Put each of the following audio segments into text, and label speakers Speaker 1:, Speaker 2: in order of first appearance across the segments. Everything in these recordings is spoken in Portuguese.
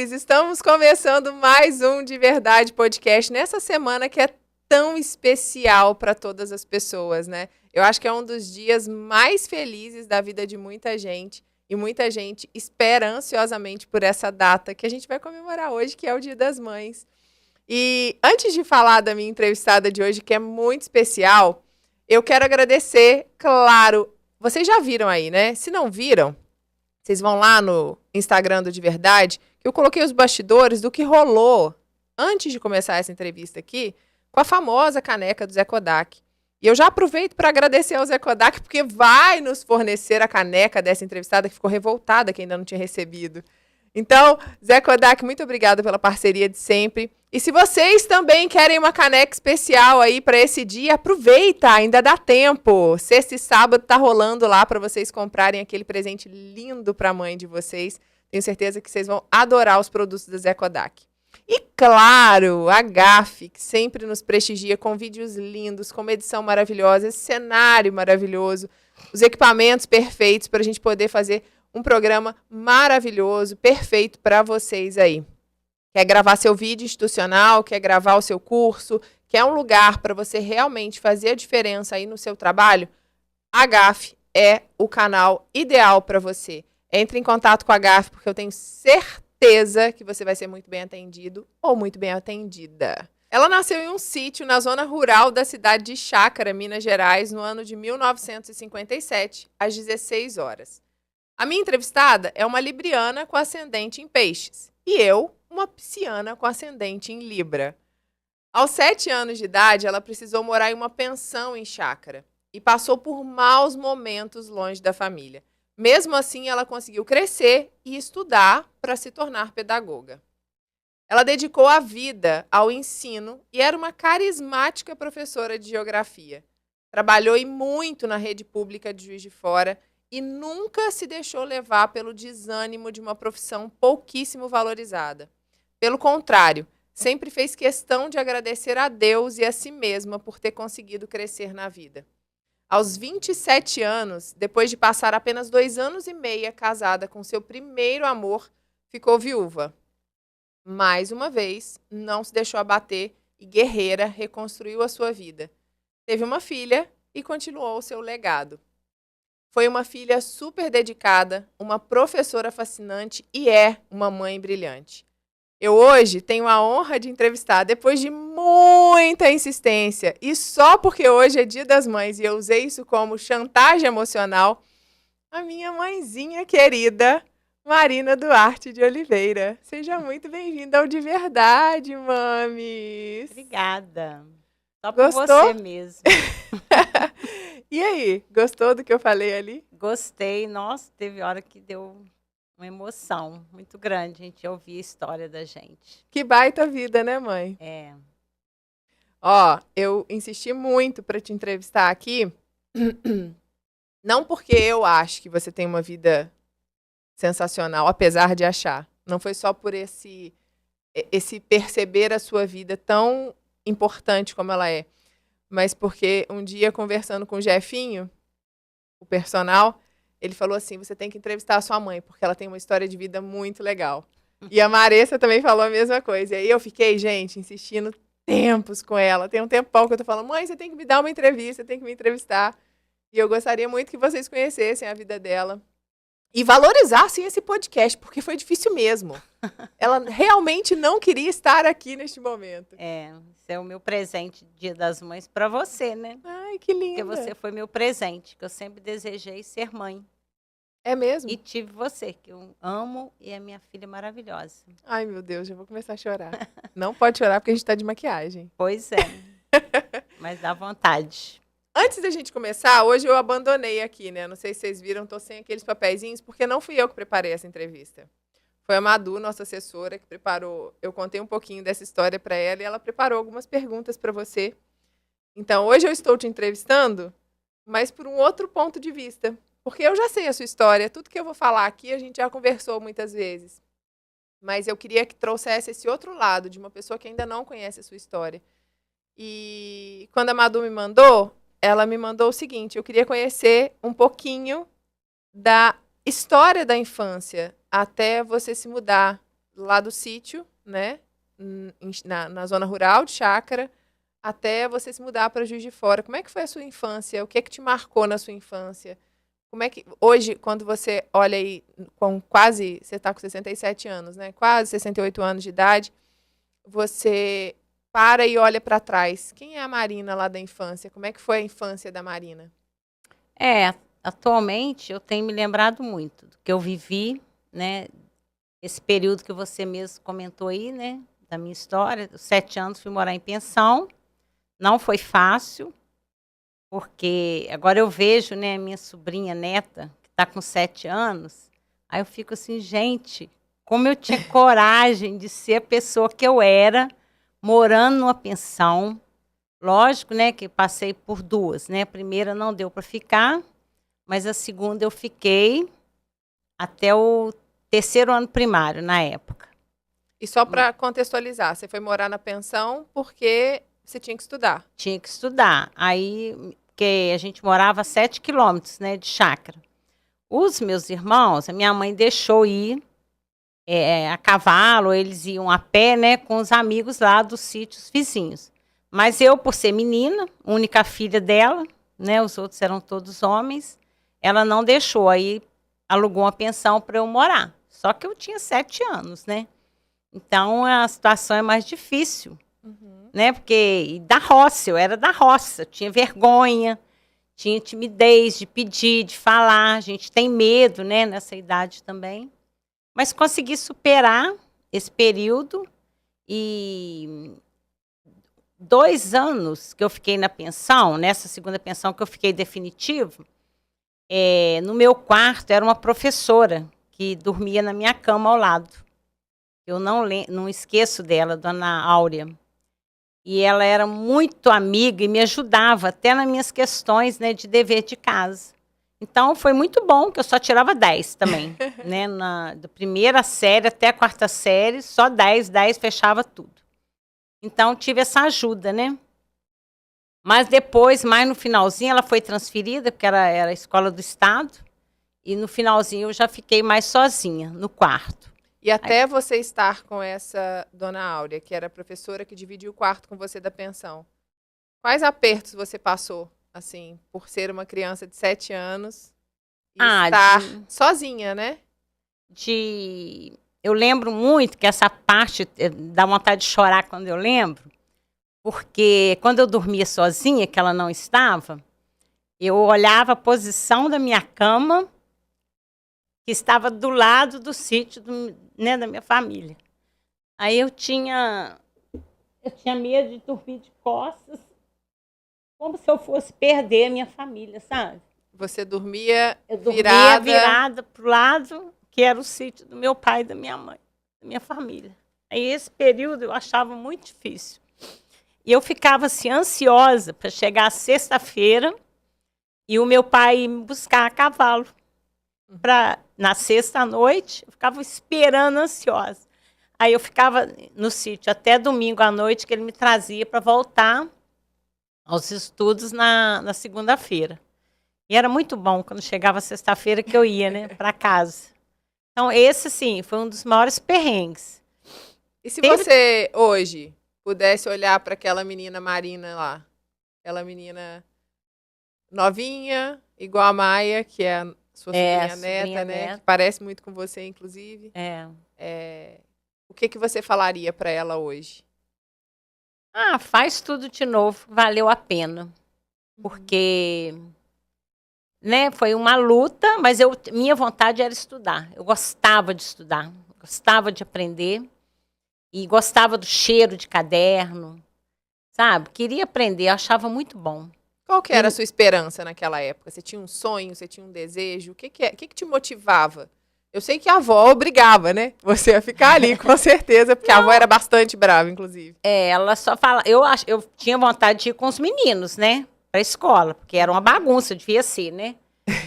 Speaker 1: amores! Estamos começando mais um De Verdade Podcast nessa semana que é tão especial para todas as pessoas, né? Eu acho que é um dos dias mais felizes da vida de muita gente e muita gente espera ansiosamente por essa data que a gente vai comemorar hoje, que é o Dia das Mães. E antes de falar da minha entrevistada de hoje, que é muito especial, eu quero agradecer, claro, vocês já viram aí, né? Se não viram, vocês vão lá no Instagram do De Verdade, que eu coloquei os bastidores do que rolou antes de começar essa entrevista aqui, com a famosa caneca do Zé Kodak. E eu já aproveito para agradecer ao Zé Kodak, porque vai nos fornecer a caneca dessa entrevistada, que ficou revoltada que ainda não tinha recebido. Então, Zé Kodak, muito obrigada pela parceria de sempre. E se vocês também querem uma caneca especial aí para esse dia, aproveita, ainda dá tempo. Sexta e sábado tá rolando lá para vocês comprarem aquele presente lindo para a mãe de vocês. Tenho certeza que vocês vão adorar os produtos da Zé Kodak. E claro, a GAF, que sempre nos prestigia com vídeos lindos, com uma edição maravilhosa, esse cenário maravilhoso, os equipamentos perfeitos para a gente poder fazer um programa maravilhoso, perfeito para vocês aí. Quer gravar seu vídeo institucional, quer gravar o seu curso, quer um lugar para você realmente fazer a diferença aí no seu trabalho? A GAF é o canal ideal para você. Entre em contato com a GAF, porque eu tenho certeza que você vai ser muito bem atendido ou muito bem atendida. Ela nasceu em um sítio na zona rural da cidade de Chácara, Minas Gerais, no ano de 1957, às 16 horas. A minha entrevistada é uma libriana com ascendente em peixes e eu, uma pisciana com ascendente em Libra. Aos 7 anos de idade, ela precisou morar em uma pensão em Chácara e passou por maus momentos longe da família. Mesmo assim, ela conseguiu crescer e estudar para se tornar pedagoga. Ela dedicou a vida ao ensino e era uma carismática professora de geografia. Trabalhou e muito na rede pública de Juiz de Fora e nunca se deixou levar pelo desânimo de uma profissão pouquíssimo valorizada. Pelo contrário, sempre fez questão de agradecer a Deus e a si mesma por ter conseguido crescer na vida. Aos 27 anos, depois de passar apenas 2 anos e meio casada com seu primeiro amor, ficou viúva. Mais uma vez, não se deixou abater e guerreira reconstruiu a sua vida. Teve uma filha e continuou o seu legado. Foi uma filha super dedicada, uma professora fascinante e é uma mãe brilhante. Eu hoje tenho a honra de entrevistar, depois de muita insistência, e só porque hoje é Dia das Mães e eu usei isso como chantagem emocional, a minha mãezinha querida, Marina Duarte de Oliveira. Seja muito bem-vinda ao De Verdade, mames.
Speaker 2: Obrigada. Só por
Speaker 1: Gostou?
Speaker 2: você mesmo.
Speaker 1: E aí, gostou do que eu falei ali?
Speaker 2: Gostei. Nossa, teve hora que deu uma emoção muito grande a gente ouvir a história da gente.
Speaker 1: Que baita vida, né, mãe?
Speaker 2: É.
Speaker 1: Ó, eu insisti muito para te entrevistar aqui, não porque eu acho que você tem uma vida sensacional, apesar de achar. Não foi só por esse perceber a sua vida tão importante como ela é, mas porque um dia, conversando com o Jefinho, o personal, ele falou assim, você tem que entrevistar a sua mãe, porque ela tem uma história de vida muito legal. E a Maressa também falou a mesma coisa. E aí eu fiquei, gente, insistindo tempos com ela. Tem um tempão que eu tô falando, mãe, você tem que me dar uma entrevista, você tem que me entrevistar. E eu gostaria muito que vocês conhecessem a vida dela. E valorizassem esse podcast, porque foi difícil mesmo. Ela realmente não queria estar aqui neste momento.
Speaker 2: É, esse é o meu presente Dia das Mães para você, né?
Speaker 1: Ai, que linda.
Speaker 2: Porque você foi meu presente, que eu sempre desejei ser mãe.
Speaker 1: É mesmo?
Speaker 2: E tive você, que eu amo e é minha filha maravilhosa.
Speaker 1: Ai, meu Deus, já vou começar a chorar. Não pode chorar porque a gente tá de maquiagem.
Speaker 2: Pois é, mas dá vontade.
Speaker 1: Antes da gente começar, hoje eu abandonei aqui, né? Não sei se vocês viram, tô sem aqueles papeizinhos, porque não fui eu que preparei essa entrevista. Foi a Madu, nossa assessora, que preparou. Eu contei um pouquinho dessa história para ela e ela preparou algumas perguntas para você. Então, hoje eu estou te entrevistando, mas por um outro ponto de vista. Porque eu já sei a sua história, tudo que eu vou falar aqui a gente já conversou muitas vezes. Mas eu queria que trouxesse esse outro lado, de uma pessoa que ainda não conhece a sua história. E quando a Madu me mandou, ela me mandou o seguinte, eu queria conhecer um pouquinho da história da infância até você se mudar lá do sítio, né? Na zona rural de Chácara, até você se mudar para Juiz de Fora. Como é que foi a sua infância? O que é que te marcou na sua infância? Como é que hoje, quando você olha aí com quase, você está com 67 anos, né? Quase 68 anos de idade, você para e olha para trás. Quem é a Marina lá da infância? Como é que foi a infância da Marina?
Speaker 2: Atualmente eu tenho me lembrado muito do que eu vivi, né? Esse período que você mesmo comentou aí, né? Da minha história, os 7 anos fui morar em pensão, não foi fácil, porque agora eu vejo, né, minha sobrinha neta, que está com 7 anos, aí eu fico assim, gente, como eu tinha coragem de ser a pessoa que eu era, morando numa pensão. Lógico, né, que passei por duas, né? A primeira não deu para ficar, mas a segunda eu fiquei até o terceiro ano primário, na época.
Speaker 1: E só para contextualizar, você foi morar na pensão porque você tinha que estudar.
Speaker 2: Tinha que estudar. Aí, que a gente morava a 7 quilômetros, né, de chácara. Os meus irmãos, a minha mãe deixou ir a cavalo, eles iam a pé, né, com os amigos lá dos sítios vizinhos. Mas eu, por ser menina, única filha dela, né, os outros eram todos homens, ela não deixou, aí alugou uma pensão para eu morar. Só que eu tinha 7 anos, né? Então a situação é mais difícil, né? Porque da roça, eu era da roça, tinha vergonha, tinha timidez de pedir, de falar, a gente tem medo, né, nessa idade também. Mas consegui superar esse período e 2 anos que eu fiquei na pensão, nessa segunda pensão que eu fiquei definitivo, no meu quarto era uma professora que dormia na minha cama ao lado. Eu não esqueço dela, dona Áurea. E ela era muito amiga e me ajudava até nas minhas questões, né, de dever de casa. Então, foi muito bom, que eu só tirava 10 também. Né, da primeira série até a quarta série, só 10 fechava tudo. Então, tive essa ajuda, né? Mas depois, mais no finalzinho, ela foi transferida, porque era a escola do Estado. E no finalzinho, eu já fiquei mais sozinha, no quarto.
Speaker 1: E até você estar com essa dona Áurea, que era a professora que dividia o quarto com você da pensão, quais apertos você passou, assim, por ser uma criança de 7 anos e estar sozinha, né?
Speaker 2: Eu lembro muito que essa parte dá vontade de chorar quando eu lembro, porque quando eu dormia sozinha, que ela não estava, eu olhava a posição da minha cama, que estava do lado do sítio, né, da minha família. Aí eu tinha medo de dormir de costas, como se eu fosse perder a minha família, sabe?
Speaker 1: Você dormia
Speaker 2: virada para o lado, que era o sítio do meu pai e da minha mãe, da minha família. Aí esse período eu achava muito difícil. E eu ficava assim, ansiosa para chegar sexta-feira e o meu pai ir me buscar a cavalo. Na sexta-noite, eu ficava esperando ansiosa. Aí eu ficava no sítio até domingo à noite, que ele me trazia para voltar aos estudos na segunda-feira. E era muito bom quando chegava sexta-feira que eu ia, né, para casa. Então, esse, sim, foi um dos maiores perrengues.
Speaker 1: E se você, hoje, pudesse olhar para aquela menina Marina lá, aquela menina novinha, igual a Maia, que é a sua sobrinha neta, né? Que parece muito com você, inclusive. O que você falaria para ela hoje?
Speaker 2: Faz tudo de novo, valeu a pena. Porque, né, foi uma luta, mas minha vontade era estudar. Eu gostava de estudar, gostava de aprender e gostava do cheiro de caderno, sabe? Queria aprender, eu achava muito bom.
Speaker 1: Qual que era a sua esperança naquela época? Você tinha um sonho, você tinha um desejo? O que te motivava? Eu sei que a avó obrigava, né? Você a ficar ali, com certeza, porque a avó era bastante brava, inclusive.
Speaker 2: Ela só fala. Eu tinha vontade de ir com os meninos, né? Pra escola, porque era uma bagunça, devia ser, né?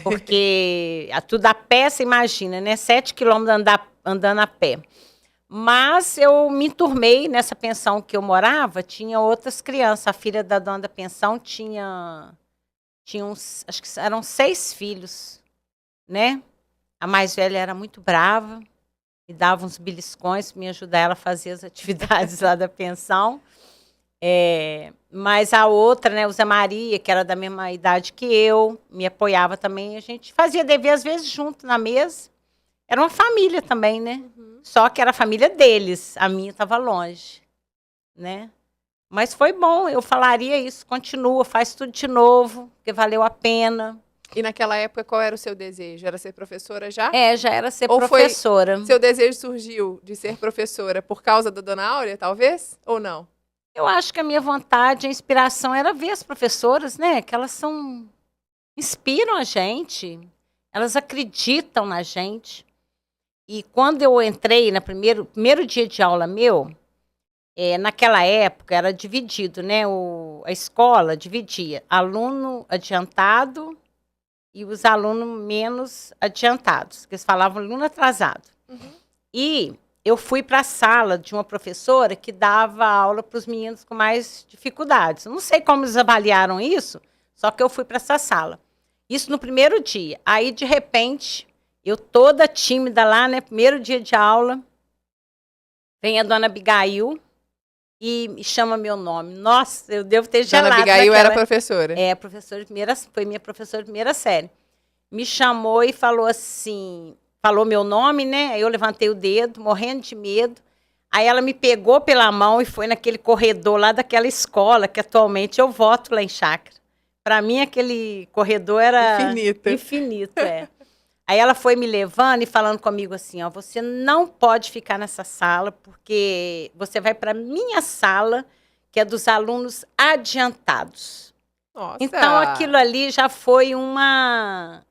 Speaker 2: Porque tudo a pé, você imagina, né? 7 quilômetros andando a pé. Mas eu me enturmei nessa pensão que eu morava, tinha outras crianças. A filha da dona da pensão tinha uns, acho que eram 6 filhos, né? A mais velha era muito brava. me dava uns beliscões para me ajudar ela a fazer as atividades lá da pensão. Mas a outra, né, o Zé Maria, que era da mesma idade que eu, me apoiava também. A gente fazia dever, às vezes, junto na mesa. Era uma família também, né? Só que era a família deles. A minha estava longe, né? Mas foi bom, eu falaria isso. Continua, faz tudo de novo, porque valeu a pena.
Speaker 1: E naquela época, qual era o seu desejo? Era ser professora já?
Speaker 2: Já era ser
Speaker 1: Ou
Speaker 2: professora.
Speaker 1: Seu desejo surgiu de ser professora por causa da Dona Áurea, talvez? Ou não?
Speaker 2: Eu acho que a minha vontade, a inspiração era ver as professoras, né? Que elas inspiram a gente, elas acreditam na gente. E quando eu entrei no primeiro dia de aula meu, naquela época era dividido, né? A escola dividia aluno adiantado e os alunos menos adiantados, que eles falavam aluno atrasado. E eu fui para a sala de uma professora que dava aula para os meninos com mais dificuldades. Eu não sei como eles avaliaram isso, só que eu fui para essa sala. Isso no primeiro dia. Aí, de repente, eu toda tímida lá, né? Primeiro dia de aula, vem a dona Abigail e me chama meu nome. Nossa, eu devo ter gelado.
Speaker 1: Dona Abigail era professora?
Speaker 2: Professora foi minha professora de primeira série. Me chamou e falou assim, falou meu nome, né? Aí eu levantei o dedo, morrendo de medo. Aí ela me pegou pela mão e foi naquele corredor lá daquela escola, que atualmente eu voto lá em Chácara. Para mim, aquele corredor era infinito. Aí ela foi me levando e falando comigo assim, ó, você não pode ficar nessa sala, porque você vai para minha sala, que é dos alunos adiantados.
Speaker 1: Nossa.
Speaker 2: Então, aquilo ali já foi um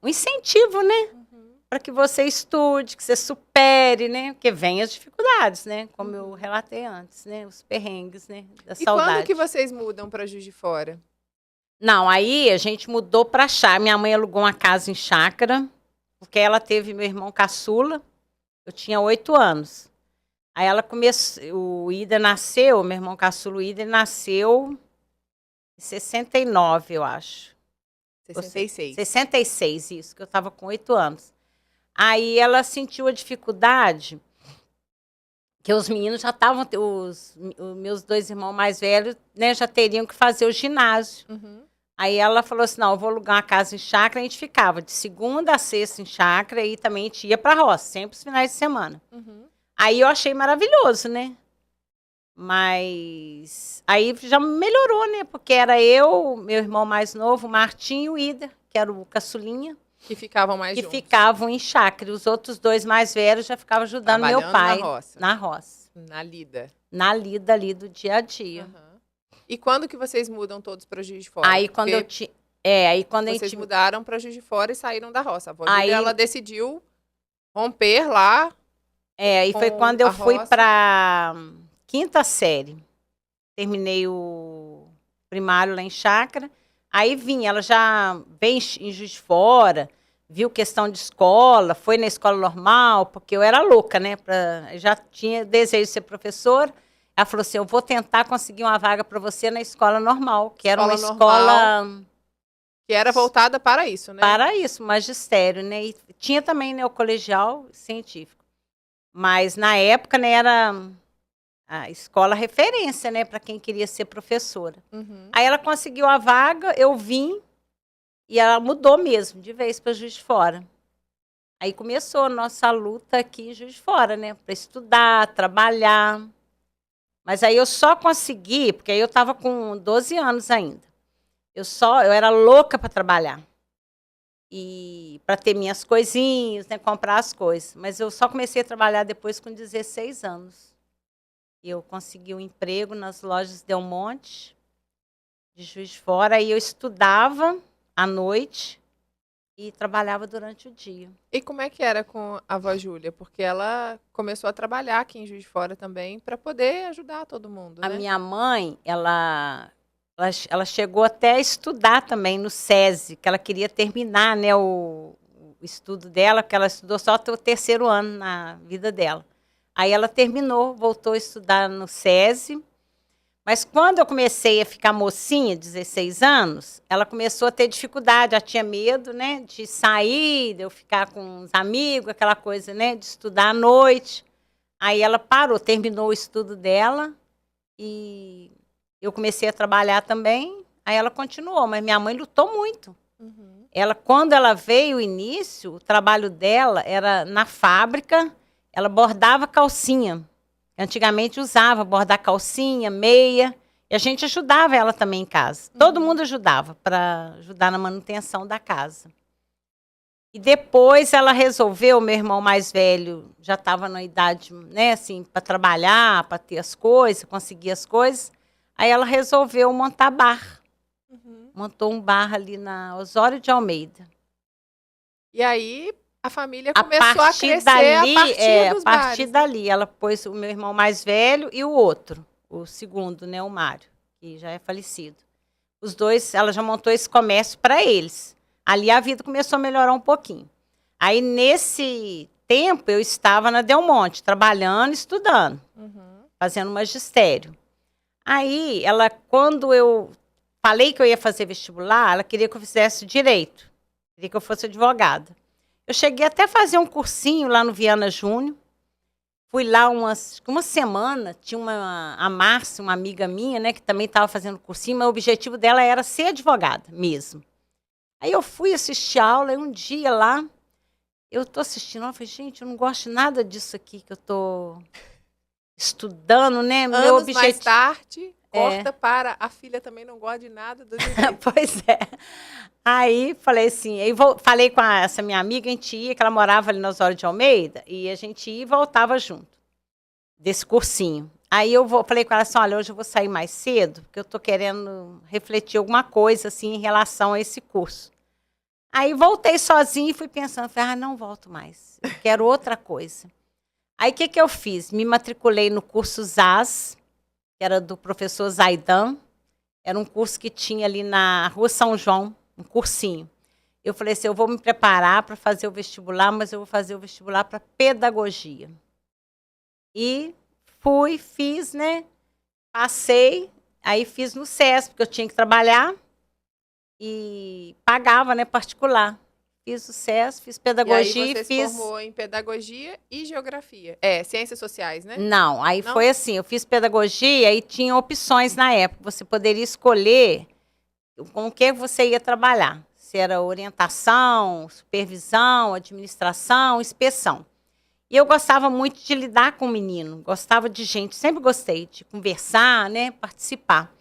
Speaker 2: incentivo, né? Para que você estude, que você supere, né? Porque vem as dificuldades, né? Como eu relatei antes, né? Os perrengues, né? Da saudade.
Speaker 1: E quando que vocês mudam para Juiz de Fora?
Speaker 2: Não, aí a gente mudou para Chácara. Minha mãe alugou uma casa em Chácara, porque ela teve meu irmão caçula. Eu tinha 8 anos. Aí ela começou, o Ida nasceu, meu irmão caçula, o Ida, nasceu em 69, eu acho.
Speaker 1: 66.
Speaker 2: 66, isso, que eu estava com 8 anos. Aí ela sentiu a dificuldade, que os meninos já estavam, os meus 2 irmãos mais velhos, né, já teriam que fazer o ginásio. Aí ela falou assim, não, eu vou alugar uma casa em Chácara, a gente ficava de segunda a sexta em Chácara e também a gente ia para a roça, sempre os finais de semana. Aí eu achei maravilhoso, né? Mas aí já melhorou, né? Porque era eu, meu irmão mais novo, o Martinho e o Ida, que era o caçulinha.
Speaker 1: Que ficavam mais
Speaker 2: juntos.
Speaker 1: Que
Speaker 2: ficavam em Chácara. Os outros 2 mais velhos já ficavam ajudando meu pai.
Speaker 1: Na
Speaker 2: roça.
Speaker 1: Na lida.
Speaker 2: Na lida ali do dia a dia.
Speaker 1: E quando que vocês mudam todos para Juiz de Fora?
Speaker 2: Aí quando
Speaker 1: vocês mudaram para Juiz de Fora e saíram da roça. A avó Júlia, ela decidiu romper lá.
Speaker 2: E foi quando eu fui para 5ª série. Terminei o primário lá em Chácara. Aí ela já veio em Juiz de Fora, viu questão de escola, foi na escola normal, porque eu era louca, né? Já tinha desejo de ser professora. Ela falou assim, eu vou tentar conseguir uma vaga para você na escola normal, que era uma escola...
Speaker 1: Que era voltada para isso, né?
Speaker 2: Para isso, magistério, né? E tinha também, né, o colegial científico. Mas, na época, né, era a escola referência, né, para quem queria ser professora. Aí ela conseguiu a vaga, eu vim, e ela mudou mesmo, de vez para Juiz de Fora. Aí começou a nossa luta aqui em Juiz de Fora, né, para estudar, trabalhar. Mas aí eu só consegui, porque aí eu estava com 12 anos ainda. Eu era louca para trabalhar. E para ter minhas coisinhas, né, comprar as coisas. Mas eu só comecei a trabalhar depois com 16 anos. Eu consegui um emprego nas lojas Del Monte, de Juiz de Fora, e eu estudava à noite e trabalhava durante o dia.
Speaker 1: E como é que era com a avó Júlia? Porque ela começou a trabalhar aqui em Juiz de Fora também, para poder ajudar todo mundo, né?
Speaker 2: A minha mãe, ela chegou até a estudar também no SESI, que ela queria terminar, né, o estudo dela, porque ela estudou só o 3º ano na vida dela. Aí ela terminou, voltou a estudar no SESI. Mas quando eu comecei a ficar mocinha, 16 anos, ela começou a ter dificuldade, ela tinha medo, né, de sair, de eu ficar com os amigos, aquela coisa, né, de estudar à noite. Aí ela parou, terminou o estudo dela e eu comecei a trabalhar também. Aí ela continuou, mas minha mãe lutou muito. Quando ela veio, o início, o trabalho dela era na fábrica, ela bordava calcinha. Antigamente usava bordar calcinha, meia, e a gente ajudava ela também em casa. Todo mundo ajudava, para ajudar na manutenção da casa. E depois ela resolveu, meu irmão mais velho já estava na idade, né, assim, para trabalhar, para ter as coisas, conseguir as coisas. Aí ela resolveu montar bar. Montou um bar ali na Osório de Almeida.
Speaker 1: E aí a família começou a crescer a partir dos bares.
Speaker 2: A partir dali, ela pôs o meu irmão mais velho e o outro, o segundo, né, o Mário, que já é falecido. Os dois, ela já montou esse comércio para eles. Ali a vida começou a melhorar um pouquinho. Aí, nesse tempo, eu estava na Del Monte, trabalhando, estudando, fazendo magistério. Aí, quando eu falei que eu ia fazer vestibular, ela queria que eu fizesse direito. Queria que eu fosse advogada. Eu cheguei até a fazer um cursinho lá no Viana Júnior. Fui lá uma semana, tinha a Márcia, uma amiga minha, né, que também estava fazendo cursinho, mas o objetivo dela era ser advogada mesmo. Aí eu fui assistir a aula, e um dia lá, eu estou assistindo, eu falei, gente, eu não gosto de nada disso aqui que eu estou estudando, né?
Speaker 1: Anos
Speaker 2: meu objetivo
Speaker 1: mais tarde, corta para a filha também não gosta de nada do direito.
Speaker 2: Pois é. Aí falei assim, falei com essa minha amiga, a gente ia, que ela morava ali na Osório de Almeida, e a gente ia e voltava junto, desse cursinho. Aí falei com ela assim, olha, hoje eu vou sair mais cedo, porque eu estou querendo refletir alguma coisa, assim, em relação a esse curso. Aí voltei sozinha e fui pensando, falei, não volto mais, eu quero outra coisa. Aí o que eu fiz? Me matriculei no curso ZAS, que era do professor Zaidan, era um curso que tinha ali na Rua São João, um cursinho. Eu falei assim, eu vou me preparar para fazer o vestibular, mas eu vou fazer o vestibular para pedagogia. E fiz, né? Passei, aí fiz no SESC, porque eu tinha que trabalhar e pagava, né, particular. Fiz o SESC, fiz pedagogia.
Speaker 1: E aí você se formou em pedagogia e geografia. Ciências sociais, né?
Speaker 2: Não, aí foi assim, eu fiz pedagogia e tinha opções na época. Você poderia escolher com o que você ia trabalhar. Se era orientação, supervisão, administração, inspeção. E eu gostava muito de lidar com o menino, gostava de gente, sempre gostei de conversar, né, participar.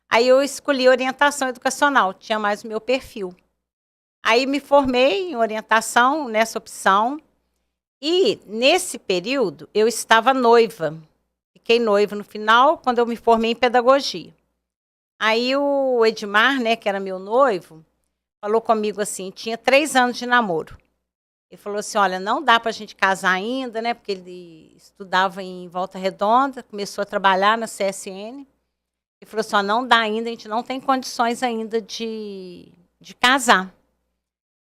Speaker 2: Aí eu escolhi orientação educacional, tinha mais o meu perfil. Aí me formei em orientação nessa opção e nesse período eu estava noiva. Fiquei noiva no final, quando eu me formei em pedagogia. Aí o Edmar, né, que era meu noivo, falou comigo assim, tinha 3 anos de namoro. Ele falou assim, olha, não dá para a gente casar ainda, né? Porque ele estudava em Volta Redonda, começou a trabalhar na CSN. Ele falou assim, não dá ainda, a gente não tem condições ainda de casar.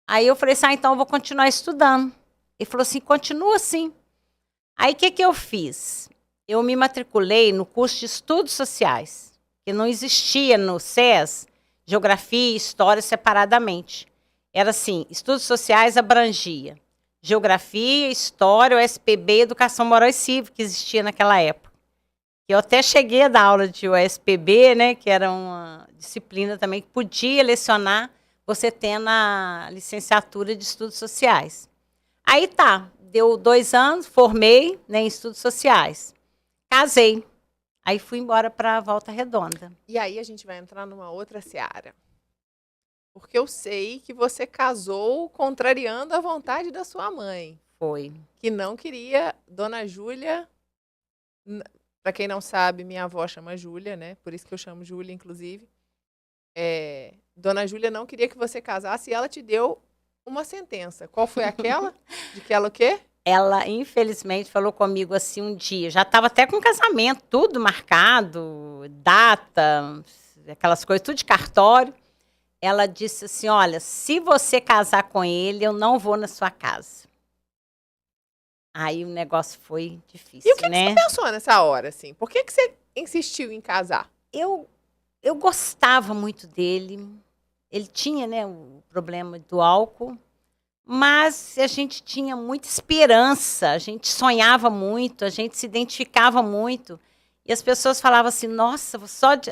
Speaker 2: Aí eu falei assim, então eu vou continuar estudando. Ele falou assim, continua assim. Aí o que eu fiz? Eu me matriculei no curso de Estudos Sociais, que não existia no SES, Geografia e História separadamente. Era assim, Estudos Sociais abrangia Geografia, História, OSPB, Educação Moral e Cívica, que existia naquela época. Eu até cheguei a dar aula de OSPB, né, que era uma disciplina também que podia lecionar você tendo a licenciatura de Estudos Sociais. Aí deu 2 anos, formei, né, em Estudos Sociais. Casei. Aí fui embora para Volta Redonda.
Speaker 1: E aí a gente vai entrar numa outra seara. Porque eu sei que você casou contrariando a vontade da sua mãe.
Speaker 2: Foi.
Speaker 1: Que não queria Dona Júlia. Para quem não sabe, minha avó chama Júlia, né? Por isso que eu chamo Júlia, inclusive. Dona Júlia não queria que você casasse e ela te deu uma sentença. Qual foi aquela? De que ela o quê?
Speaker 2: Ela, infelizmente, falou comigo assim um dia. Já estava até com casamento, tudo marcado, data, aquelas coisas, tudo de cartório. Ela disse assim, olha, se você casar com ele, eu não vou na sua casa. Aí o negócio foi difícil,
Speaker 1: E o que
Speaker 2: né?
Speaker 1: você pensou nessa hora, assim? Por que você insistiu em casar?
Speaker 2: Eu gostava muito dele. Ele tinha, né, o problema do álcool, Mas a gente tinha muita esperança, a gente sonhava muito, a gente se identificava muito. E as pessoas falavam assim, nossa,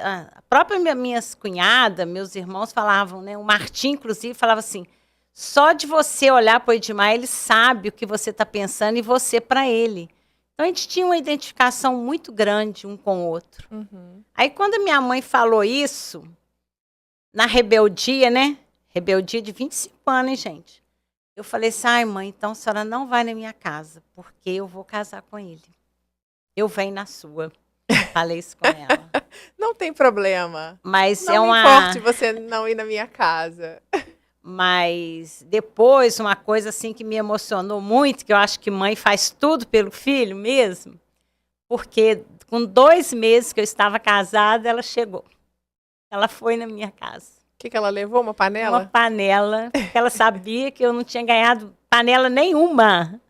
Speaker 2: a própria minhas cunhadas, meus irmãos falavam, né? O Martim, inclusive, falava assim, só de você olhar para o Edmar, ele sabe o que você está pensando e você para ele. Então, a gente tinha uma identificação muito grande um com o outro.
Speaker 1: Uhum.
Speaker 2: Aí, quando a minha mãe falou isso, na rebeldia, né? Rebeldia de 25 anos, hein, gente? Eu falei assim, ai, mãe, então a senhora não vai na minha casa, porque eu vou casar com ele. Eu venho na sua. Falei isso com ela.
Speaker 1: Não tem problema.
Speaker 2: Mas
Speaker 1: Não me importe você não ir na minha casa.
Speaker 2: Mas depois, uma coisa assim que me emocionou muito, que eu acho que mãe faz tudo pelo filho mesmo, porque com 2 meses que eu estava casada, ela chegou. Ela foi na minha casa.
Speaker 1: O que ela levou? Uma panela?
Speaker 2: Uma panela, porque ela sabia que eu não tinha ganhado panela nenhuma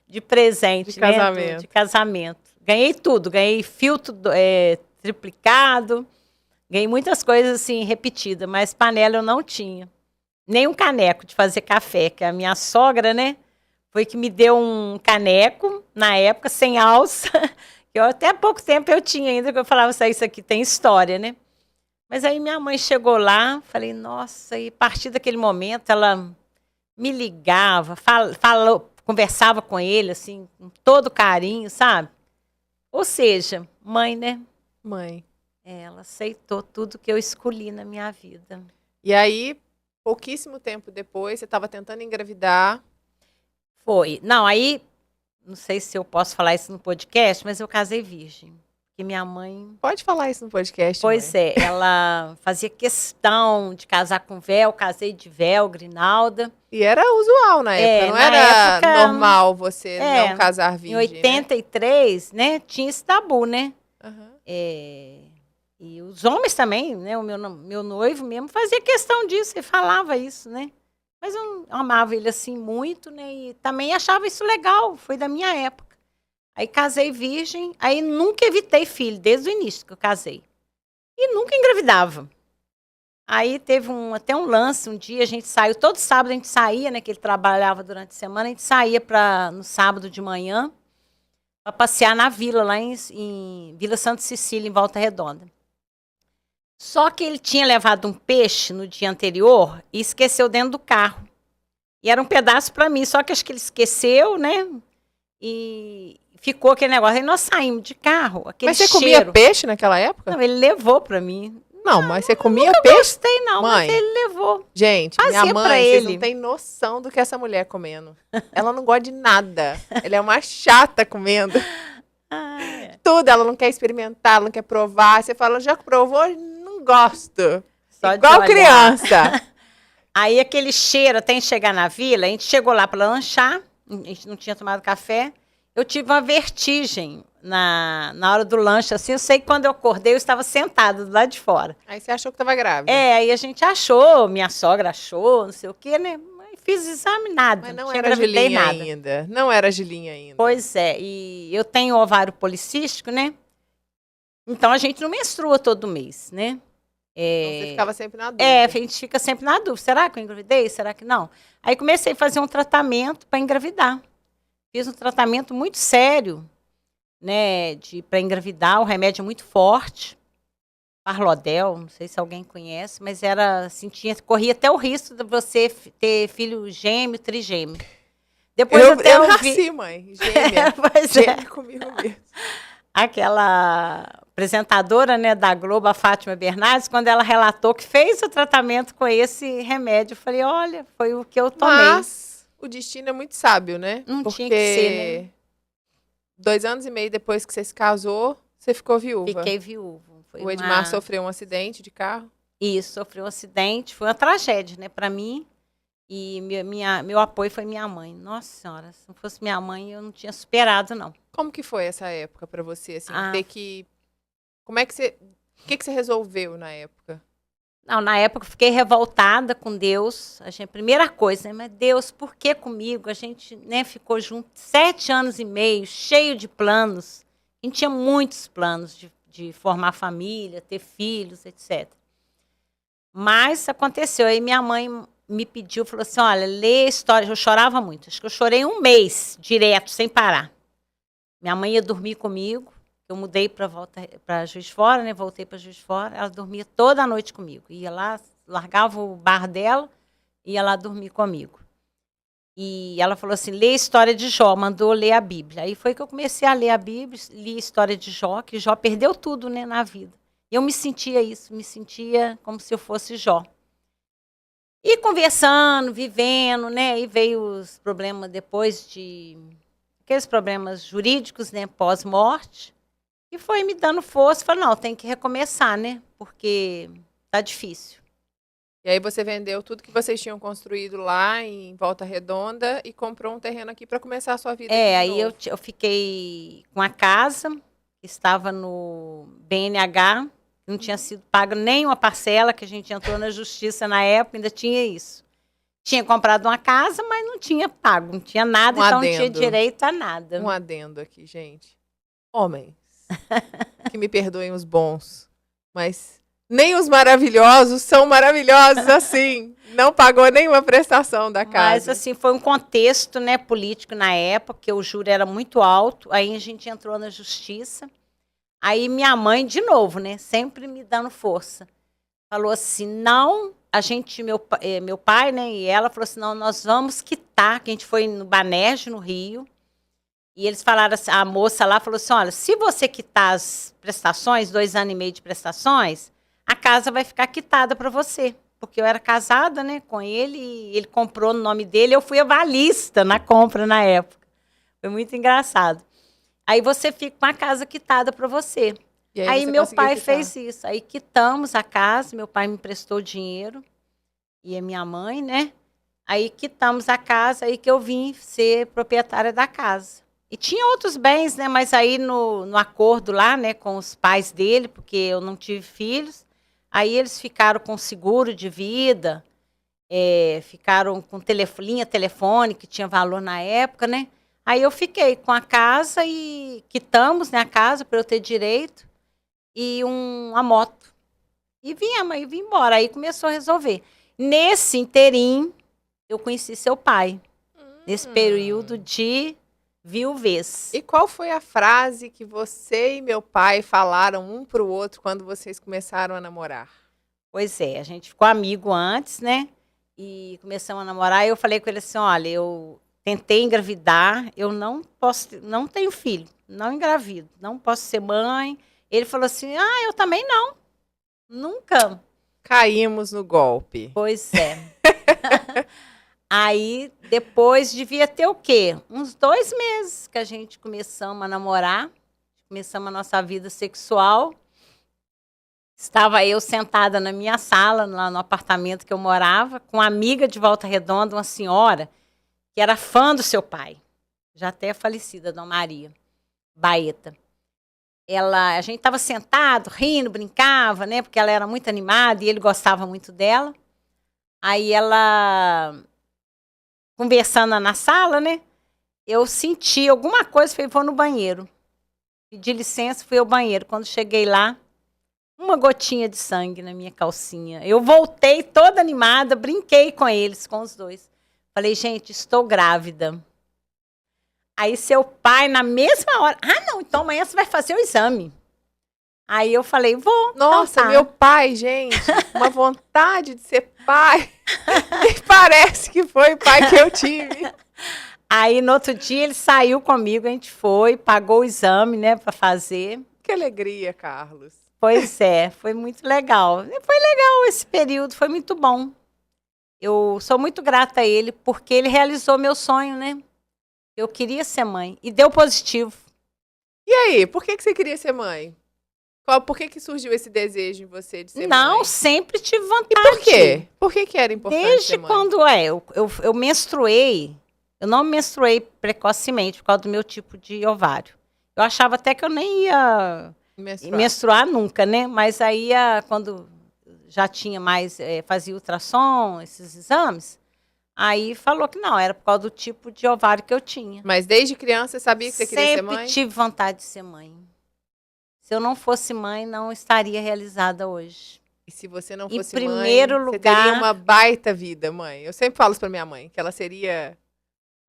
Speaker 2: de presente,
Speaker 1: De
Speaker 2: né?
Speaker 1: casamento.
Speaker 2: De casamento. Ganhei tudo, ganhei filtro triplicado, ganhei muitas coisas assim repetidas, mas panela eu não tinha. Nem um caneco de fazer café, que a minha sogra, né, foi que me deu um caneco, na época, sem alça, que até há pouco tempo eu tinha ainda, que eu falava assim, isso aqui tem história, né? Mas aí minha mãe chegou lá, falei, nossa, e a partir daquele momento ela me ligava, conversava com ele, assim, com todo carinho, sabe? Ou seja, mãe, né?
Speaker 1: Mãe.
Speaker 2: Ela aceitou tudo que eu escolhi na minha vida.
Speaker 1: E aí, pouquíssimo tempo depois, você estava tentando engravidar.
Speaker 2: Foi. Não, aí, não sei se eu posso falar isso no podcast, mas eu casei virgem. Porque minha mãe...
Speaker 1: Pode falar isso no podcast,
Speaker 2: Pois
Speaker 1: mãe.
Speaker 2: é, ela fazia questão de casar com véu, casei de véu, grinalda.
Speaker 1: E era usual na época, não
Speaker 2: na
Speaker 1: era
Speaker 2: época,
Speaker 1: normal você não casar
Speaker 2: Em
Speaker 1: virgem,
Speaker 2: 83, né, tinha esse tabu, né?
Speaker 1: Uhum.
Speaker 2: E os homens também, né? O meu noivo mesmo fazia questão disso, ele falava isso, né? Mas eu amava ele assim muito, né? E também achava isso legal, foi da minha época. Aí casei virgem, aí nunca evitei filho, desde o início que eu casei. E nunca engravidava. Aí teve até um lance, um dia a gente saiu, todo sábado a gente saía, né? Que ele trabalhava durante a semana, a gente saía no sábado de manhã para passear na vila, lá em Vila Santa Cecília, em Volta Redonda. Só que ele tinha levado um peixe no dia anterior e esqueceu dentro do carro. E era um pedaço para mim, só que acho que ele esqueceu, né? E ficou aquele negócio. Aí nós saímos de carro, aquele
Speaker 1: Mas você
Speaker 2: cheiro.
Speaker 1: comia peixe naquela época?
Speaker 2: Não, ele levou para mim.
Speaker 1: Não, mas você comia
Speaker 2: Nunca
Speaker 1: peixe?
Speaker 2: gostei, não,
Speaker 1: Mãe,
Speaker 2: mas ele levou.
Speaker 1: gente,
Speaker 2: Fazia
Speaker 1: minha
Speaker 2: pra
Speaker 1: mãe, vocês
Speaker 2: ele.
Speaker 1: não têm noção do que essa mulher comendo. Ela não gosta de nada. Ela é uma chata comendo. Tudo, ela não quer experimentar, ela não quer provar. Você fala, já provou? Não gosto.
Speaker 2: Só
Speaker 1: igual criança.
Speaker 2: Aí aquele cheiro, até chegar na vila, a gente chegou lá para lanchar, a gente não tinha tomado café. Eu tive uma vertigem na hora do lanche, assim, eu sei que quando eu acordei, eu estava sentada do lado de fora.
Speaker 1: Aí você achou que estava grávida.
Speaker 2: Aí a gente achou, minha sogra achou, não sei o quê, né? Fiz exame, nada.
Speaker 1: Mas não
Speaker 2: tinha
Speaker 1: era Gilinha
Speaker 2: nada.
Speaker 1: ainda. Não era Gilinha ainda.
Speaker 2: Pois é, e eu tenho ovário policístico, né? Então a gente não menstrua todo mês, né?
Speaker 1: Então você ficava sempre na dúvida.
Speaker 2: A gente fica sempre na dúvida. Será que eu engravidei? Será que não? Aí comecei a fazer um tratamento para engravidar. Fiz um tratamento muito sério, né, para engravidar. O remédio é muito forte. Parlodel, não sei se alguém conhece, mas era assim, corria até o risco de você ter filho gêmeo, trigêmeo. Depois
Speaker 1: eu nasci, mãe, gêmea.
Speaker 2: Gêmea
Speaker 1: comigo mesmo.
Speaker 2: Aquela apresentadora, né, da Globo, a Fátima Bernardes, quando ela relatou que fez o tratamento com esse remédio, eu falei, olha, foi o que eu tomei.
Speaker 1: Mas o destino é muito sábio, né?
Speaker 2: Não
Speaker 1: Porque
Speaker 2: tinha que ser, né?
Speaker 1: 2 anos e meio depois que você se casou, você ficou viúva.
Speaker 2: Fiquei viúva.
Speaker 1: O Edmar sofreu um acidente de carro?
Speaker 2: Isso, sofreu um acidente, foi uma tragédia, né, para mim. E meu apoio foi minha mãe. Nossa Senhora, se não fosse minha mãe, eu não tinha superado, não.
Speaker 1: Como que foi essa época para você, assim, ter que... Como é que você... O que você resolveu na época?
Speaker 2: Não, na época eu fiquei revoltada com Deus. A primeira coisa, né? Mas Deus, por que comigo? A gente, né, ficou junto 7 anos e meio, cheio de planos. A gente tinha muitos planos de formar família, ter filhos, etc. Mas aconteceu. Aí minha mãe me pediu, falou assim, olha, lê a história. Eu chorava muito, acho que eu chorei um mês direto, sem parar. Minha mãe ia dormir comigo, eu mudei para Juiz de Fora, né? Voltei para Juiz de Fora, ela dormia toda a noite comigo. Ia lá, largava o bar dela, ia lá dormir comigo. E ela falou assim, lê a história de Jó, mandou ler a Bíblia. Aí foi que eu comecei a ler a Bíblia, li a história de Jó, que Jó perdeu tudo, né, na vida. Eu me sentia isso, me sentia como se eu fosse Jó. E conversando, vivendo, né, e veio os problemas depois de... aqueles problemas jurídicos, né, pós-morte. E foi me dando força, falei, não, tem que recomeçar, né, porque tá difícil.
Speaker 1: E aí você vendeu tudo que vocês tinham construído lá em Volta Redonda e comprou um terreno aqui para começar a sua vida aqui de
Speaker 2: Aí
Speaker 1: novo.
Speaker 2: eu fiquei com a casa, que estava no BNH, não tinha sido paga nenhuma parcela, que a gente entrou na justiça na época, ainda tinha isso. Tinha comprado uma casa, mas não tinha pago, não tinha nada, então não tinha direito a nada.
Speaker 1: Um adendo aqui, gente. Homens, que me perdoem os bons, mas... nem os maravilhosos são maravilhosos assim. Não pagou nenhuma prestação da casa.
Speaker 2: Mas, assim, foi um contexto, né, político na época, que o juro era muito alto. Aí a gente entrou na justiça. Aí minha mãe, de novo, né, sempre me dando força. Falou assim, não, meu pai, né, e ela falou assim, não, nós vamos quitar, que a gente foi no Banerj, no Rio. E eles falaram assim, a moça lá falou assim, olha, se você quitar as prestações, 2 anos e meio de prestações, a casa vai ficar quitada para você. Porque eu era casada, né, com ele, e ele comprou no nome dele, eu fui avalista na compra na época. Foi muito engraçado. Aí você fica com a casa quitada para você.
Speaker 1: E
Speaker 2: aí
Speaker 1: você
Speaker 2: meu pai
Speaker 1: quitar.
Speaker 2: fez isso. Aí quitamos a casa, meu pai me emprestou dinheiro, e a minha mãe, né? Aí quitamos a casa, aí que eu vim ser proprietária da casa. E tinha outros bens, né? Mas aí no acordo lá, né, com os pais dele, porque eu não tive filhos, aí eles ficaram com seguro de vida, ficaram com linha telefone, que tinha valor na época, né? Aí eu fiquei com a casa e quitamos, né, a casa para eu ter direito e uma moto. E vim embora. Aí começou a resolver. Nesse interim, eu conheci seu pai. Nesse período de viuvez.
Speaker 1: E qual foi a frase que você e meu pai falaram um pro outro quando vocês começaram a namorar?
Speaker 2: Pois é, a gente ficou amigo antes, né? E começamos a namorar. E eu falei com ele assim, olha, eu tentei engravidar, eu não tenho filho, não engravido, não posso ser mãe. Ele falou assim, eu também não, nunca.
Speaker 1: Caímos no golpe.
Speaker 2: Pois é. Aí, depois, devia ter o quê? Uns 2 meses que a gente começamos a namorar, começamos a nossa vida sexual. Estava eu sentada na minha sala, lá no apartamento que eu morava, com uma amiga de Volta Redonda, uma senhora, que era fã do seu pai, já até falecida, Dona Maria Baeta. A gente estava sentado, rindo, brincava, né? Porque ela era muito animada e ele gostava muito dela. Aí ela, conversando na sala, né? Eu senti alguma coisa, falei, vou no banheiro. Pedi licença, fui ao banheiro. Quando cheguei lá, uma gotinha de sangue na minha calcinha. Eu voltei toda animada, brinquei com eles, com os dois. Falei, gente, estou grávida. Aí seu pai, na mesma hora, não, então amanhã você vai fazer o exame. Aí eu falei, vou.
Speaker 1: Nossa,
Speaker 2: então tá.
Speaker 1: Meu pai, gente, uma vontade de ser pai. Me parece que foi o pai que eu tive.
Speaker 2: Aí no outro dia ele saiu comigo, a gente foi, pagou o exame, né, para fazer.
Speaker 1: Que alegria, Carlos.
Speaker 2: Pois é, foi muito legal. Foi legal esse período, foi muito bom. Eu sou muito grata a ele, porque ele realizou meu sonho, né? Eu queria ser mãe, e deu positivo.
Speaker 1: E aí, por que você queria ser mãe? Por que surgiu esse desejo em você de ser mãe?
Speaker 2: Não, sempre tive vontade.
Speaker 1: E por quê? Por que era importante
Speaker 2: Desde
Speaker 1: ser mãe?
Speaker 2: quando eu menstruei, eu não menstruei precocemente por causa do meu tipo de ovário. Eu achava até que eu nem ia menstruar nunca, né? Mas aí, quando já tinha mais, fazia ultrassom, esses exames, aí falou que não, era por causa do tipo de ovário que eu tinha.
Speaker 1: Mas desde criança você sabia que você queria ser mãe?
Speaker 2: Sempre tive vontade de ser mãe. Se eu não fosse mãe, não estaria realizada hoje.
Speaker 1: E E se você não
Speaker 2: Em
Speaker 1: fosse
Speaker 2: primeiro
Speaker 1: mãe, você teria
Speaker 2: lugar-
Speaker 1: uma baita vida, mãe. Eu sempre falo isso pra minha mãe, que ela seria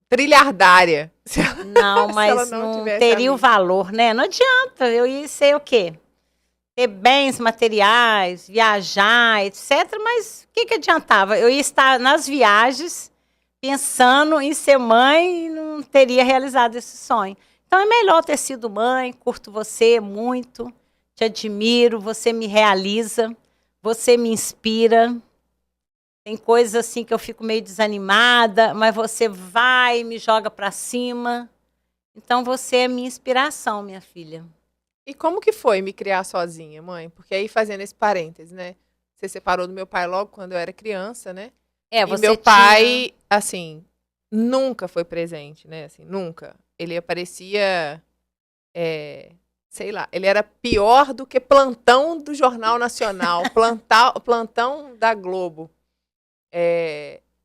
Speaker 1: trilhardária se ela,
Speaker 2: Não,
Speaker 1: se ela
Speaker 2: mas
Speaker 1: não
Speaker 2: não
Speaker 1: tivesse a
Speaker 2: teria o
Speaker 1: mim.
Speaker 2: valor, né? Não adianta. Eu ia ser o quê? Ter bens materiais, viajar, etc. Mas o que que adiantava? Eu ia estar nas viagens pensando em ser mãe e não teria realizado esse sonho. Então é melhor ter sido mãe, curto você muito, te admiro, você me realiza, você me inspira. Tem coisas assim que eu fico meio desanimada, mas você vai e me joga para cima. Então você é minha inspiração, minha filha.
Speaker 1: E como que foi me criar sozinha, mãe? Porque aí, fazendo esse parênteses, né? Você separou do meu pai logo quando eu era criança, né?
Speaker 2: É,
Speaker 1: E
Speaker 2: você
Speaker 1: meu
Speaker 2: tinha.
Speaker 1: pai, assim, nunca foi presente, né? Assim, nunca. Ele aparecia, sei lá, ele era pior do que plantão do Jornal Nacional, plantão da Globo.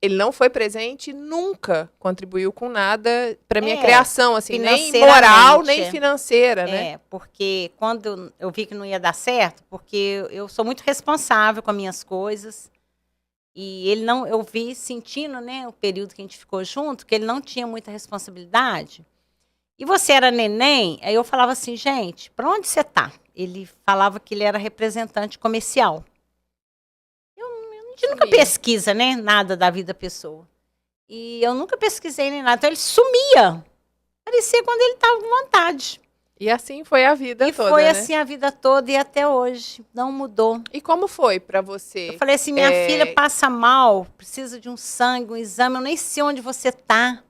Speaker 1: Ele não foi presente, nunca contribuiu com nada para minha
Speaker 2: É,
Speaker 1: criação, assim, nem moral, nem
Speaker 2: financeiramente.
Speaker 1: financeira, né?
Speaker 2: É, porque quando eu vi que não ia dar certo, porque eu sou muito responsável com as minhas coisas. E ele não, eu vi sentindo, né, o período que a gente ficou junto, que ele não tinha muita responsabilidade. E você era neném, aí eu falava assim, gente, para onde você tá? Ele falava que ele era representante comercial. A gente nunca
Speaker 1: Sumia.
Speaker 2: pesquisa, né, nada da vida da pessoa. E eu nunca pesquisei nem nada, então ele sumia. Parecia quando ele estava com vontade.
Speaker 1: E assim foi a vida
Speaker 2: E
Speaker 1: toda,
Speaker 2: foi
Speaker 1: né?
Speaker 2: assim a vida toda e até hoje, não mudou.
Speaker 1: E como foi para
Speaker 2: Eu
Speaker 1: você?
Speaker 2: falei assim, minha filha passa mal, precisa de um sangue, um exame, eu nem sei onde você tá.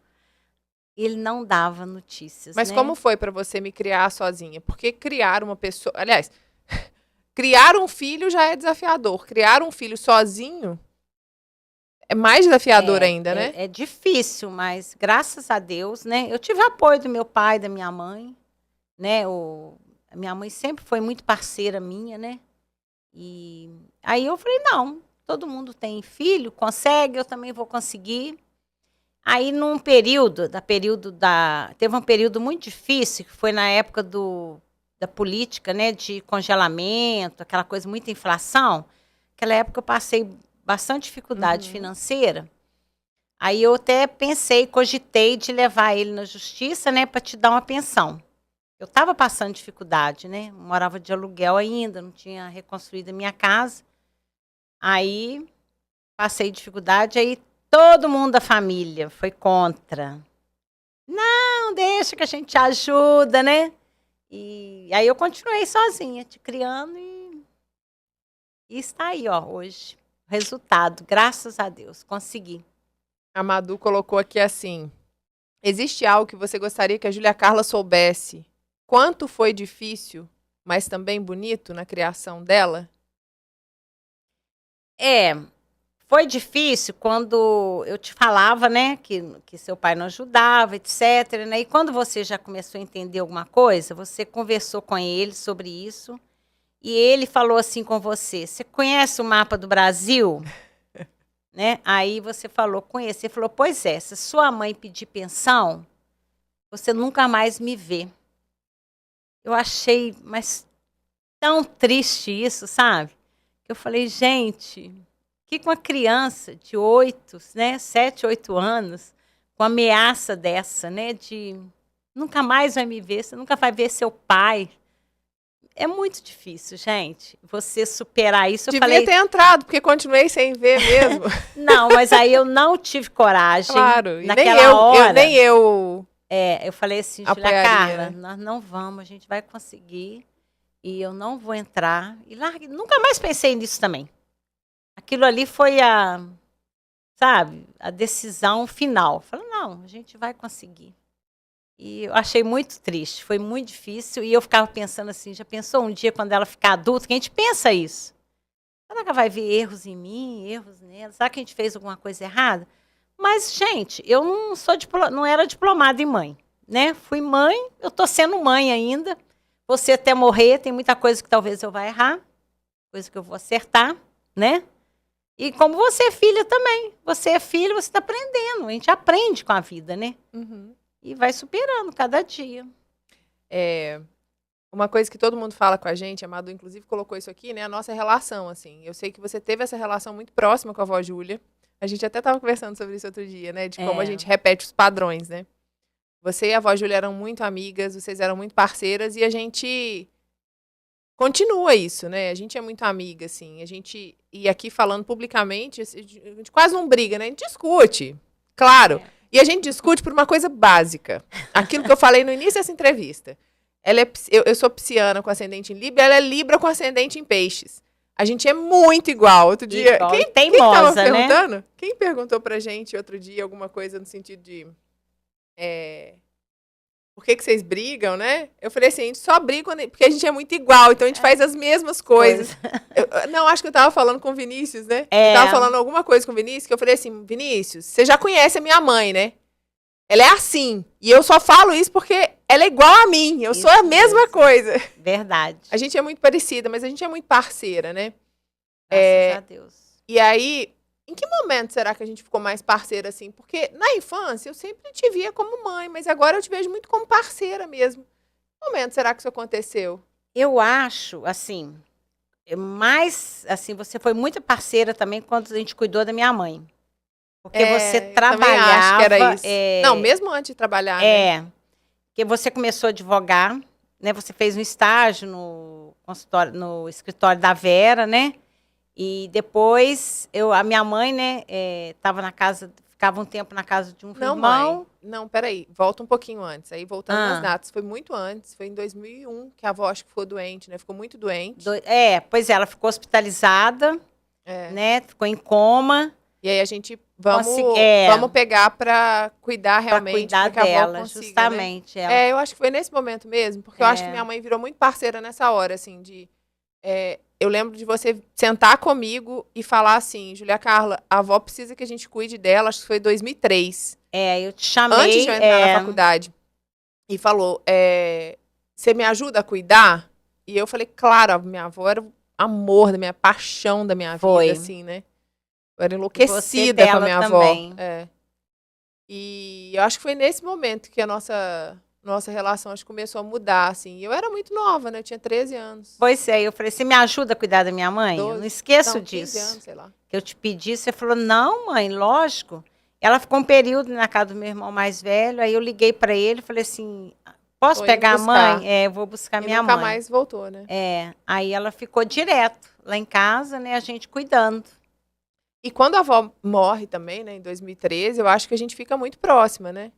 Speaker 2: Ele não dava notícias,
Speaker 1: Mas
Speaker 2: né?
Speaker 1: como foi para você me criar sozinha? Porque criar uma pessoa, aliás, criar um filho já é desafiador. Criar um filho sozinho é mais desafiador ainda, né?
Speaker 2: É difícil, mas graças a Deus, né? Eu tive apoio do meu pai, da minha mãe, né? A minha mãe sempre foi muito parceira minha, né? E aí eu falei, não, todo mundo tem filho, consegue, eu também vou conseguir. Aí num teve um período muito difícil, que foi na época da política, né, de congelamento, aquela coisa, muita inflação. Aquela época eu passei bastante dificuldade financeira. Aí eu até cogitei de levar ele na justiça, né, para te dar uma pensão. Eu estava passando dificuldade, né? Morava de aluguel ainda, não tinha reconstruído a minha casa. Aí passei dificuldade, aí todo mundo da família foi contra. Não, deixa que a gente te ajuda, né? E aí eu continuei sozinha, te criando e está aí, ó, hoje. Resultado, graças a Deus, consegui.
Speaker 1: A Madu colocou aqui assim: existe algo que você gostaria que a Júlia Carla soubesse? Quanto foi difícil, mas também bonito na criação dela?
Speaker 2: Foi difícil quando eu te falava, né, que seu pai não ajudava, etc, né? E quando você já começou a entender alguma coisa, você conversou com ele sobre isso, e ele falou assim com você: você conhece o mapa do Brasil? Né? Aí você falou, conhece. Ele falou, pois é, se sua mãe pedir pensão, você nunca mais me vê. Eu achei, mas tão triste isso, sabe? Eu falei, gente, que com uma criança de 7, 8 anos, com ameaça dessa, né? De nunca mais vai me ver, você nunca vai ver seu pai. É muito difícil, gente, você superar isso.
Speaker 1: Devia ter entrado, porque continuei sem ver mesmo.
Speaker 2: Não, mas aí eu não tive coragem.
Speaker 1: Claro, e
Speaker 2: naquela hora.
Speaker 1: nem eu.
Speaker 2: Eu falei assim, Júlia Carla, nós não vamos, a gente vai conseguir. E eu não vou entrar. E larguei. Nunca mais pensei nisso também. Aquilo ali foi a decisão final. Falei, não, a gente vai conseguir. E eu achei muito triste, foi muito difícil. E eu ficava pensando assim, já pensou um dia quando ela ficar adulta, que a gente pensa isso? Será que ela vai ver erros em mim, erros nela? Será que a gente fez alguma coisa errada? Mas, gente, eu não era diplomada em mãe, né? Fui mãe, eu tô sendo mãe ainda. Você até morrer, tem muita coisa que talvez eu vá errar, coisa que eu vou acertar, né? E como você é filha também. Você é filha, você está aprendendo. A gente aprende com a vida, né?
Speaker 1: Uhum.
Speaker 2: E vai superando cada dia.
Speaker 1: Uma coisa que todo mundo fala com a gente, a Madu inclusive colocou isso aqui, né? A nossa relação, assim. Eu sei que você teve essa relação muito próxima com a avó Júlia. A gente até estava conversando sobre isso outro dia, né? De como a gente repete os padrões, né? Você e a avó Júlia eram muito amigas, vocês eram muito parceiras e a gente continua isso, né? A gente é muito amiga, assim. E aqui falando publicamente, a gente quase não briga, né? A gente discute, claro. E a gente discute por uma coisa básica. Aquilo que eu falei no início dessa entrevista. Eu sou pisciana com ascendente em Libra, ela é Libra com ascendente em Peixes. A gente é muito igual. Outro dia.
Speaker 2: Igual,
Speaker 1: Quem
Speaker 2: teimosa,
Speaker 1: tava perguntando?
Speaker 2: né?
Speaker 1: Quem perguntou pra gente outro dia alguma coisa no sentido de. Por que vocês brigam, né? Eu falei assim, a gente só briga porque a gente é muito igual, então a gente faz as mesmas coisas. Não, acho que eu tava falando com o Vinícius, né? Eu tava falando alguma coisa com o Vinícius, que eu falei assim, Vinícius, você já conhece a minha mãe, né? Ela é assim. E eu só falo isso porque ela é igual a mim. Eu sou a mesma coisa.
Speaker 2: Verdade.
Speaker 1: A gente é muito parecida, mas a gente é muito parceira, né?
Speaker 2: Graças a Deus.
Speaker 1: E aí, em que momento será que a gente ficou mais parceira assim? Porque na infância eu sempre te via como mãe, mas agora eu te vejo muito como parceira mesmo. Que momento será que isso aconteceu?
Speaker 2: Eu acho, assim, você foi muito parceira também quando a gente cuidou da minha mãe. Porque você trabalhava.
Speaker 1: Acho que era isso. Não, mesmo antes de trabalhar, né?
Speaker 2: Porque você começou a advogar, né? Você fez um estágio no consultório, no escritório da Vera, né? E depois a minha mãe, né, ficava um tempo na casa de um irmão.
Speaker 1: Mãe. Não, peraí, volta um pouquinho antes. Aí voltando nas datas, foi muito antes, foi em 2001 que a avó acho que ficou doente, né? Ficou muito doente.
Speaker 2: Pois é, ela ficou hospitalizada, né? Ficou em coma.
Speaker 1: E aí a gente vamos pegar para cuidar realmente.
Speaker 2: Pra cuidar dela,
Speaker 1: a avó consiga,
Speaker 2: justamente.
Speaker 1: Né? Eu acho que foi nesse momento mesmo, porque eu acho que minha mãe virou muito parceira nessa hora, assim, eu lembro de você sentar comigo e falar assim, Julia Carla, a avó precisa que a gente cuide dela, acho que foi em 2003.
Speaker 2: Eu te chamei.
Speaker 1: Antes de eu entrar na faculdade. E falou, você me ajuda a cuidar? E eu falei, claro, a minha avó era o amor da minha paixão da minha vida, assim, né? Eu era enlouquecida com a minha avó. E eu acho que foi nesse momento que a nossa relação acho que começou a mudar, assim. Eu era muito nova, né? Eu tinha 13 anos.
Speaker 2: Pois é, eu falei, você me ajuda a cuidar da minha mãe? 12, eu não esqueço disso.
Speaker 1: 15 anos, sei lá.
Speaker 2: Que eu te pedi, você falou, não, mãe, lógico. Ela ficou um período na casa do meu irmão mais velho, aí eu liguei para ele e falei assim, posso pegar a mãe? Eu vou buscar minha mãe.
Speaker 1: Nunca mais voltou, né?
Speaker 2: Aí ela ficou direto lá em casa, né, a gente cuidando.
Speaker 1: E quando a avó morre também, né, em 2013, eu acho que a gente fica muito próxima, né?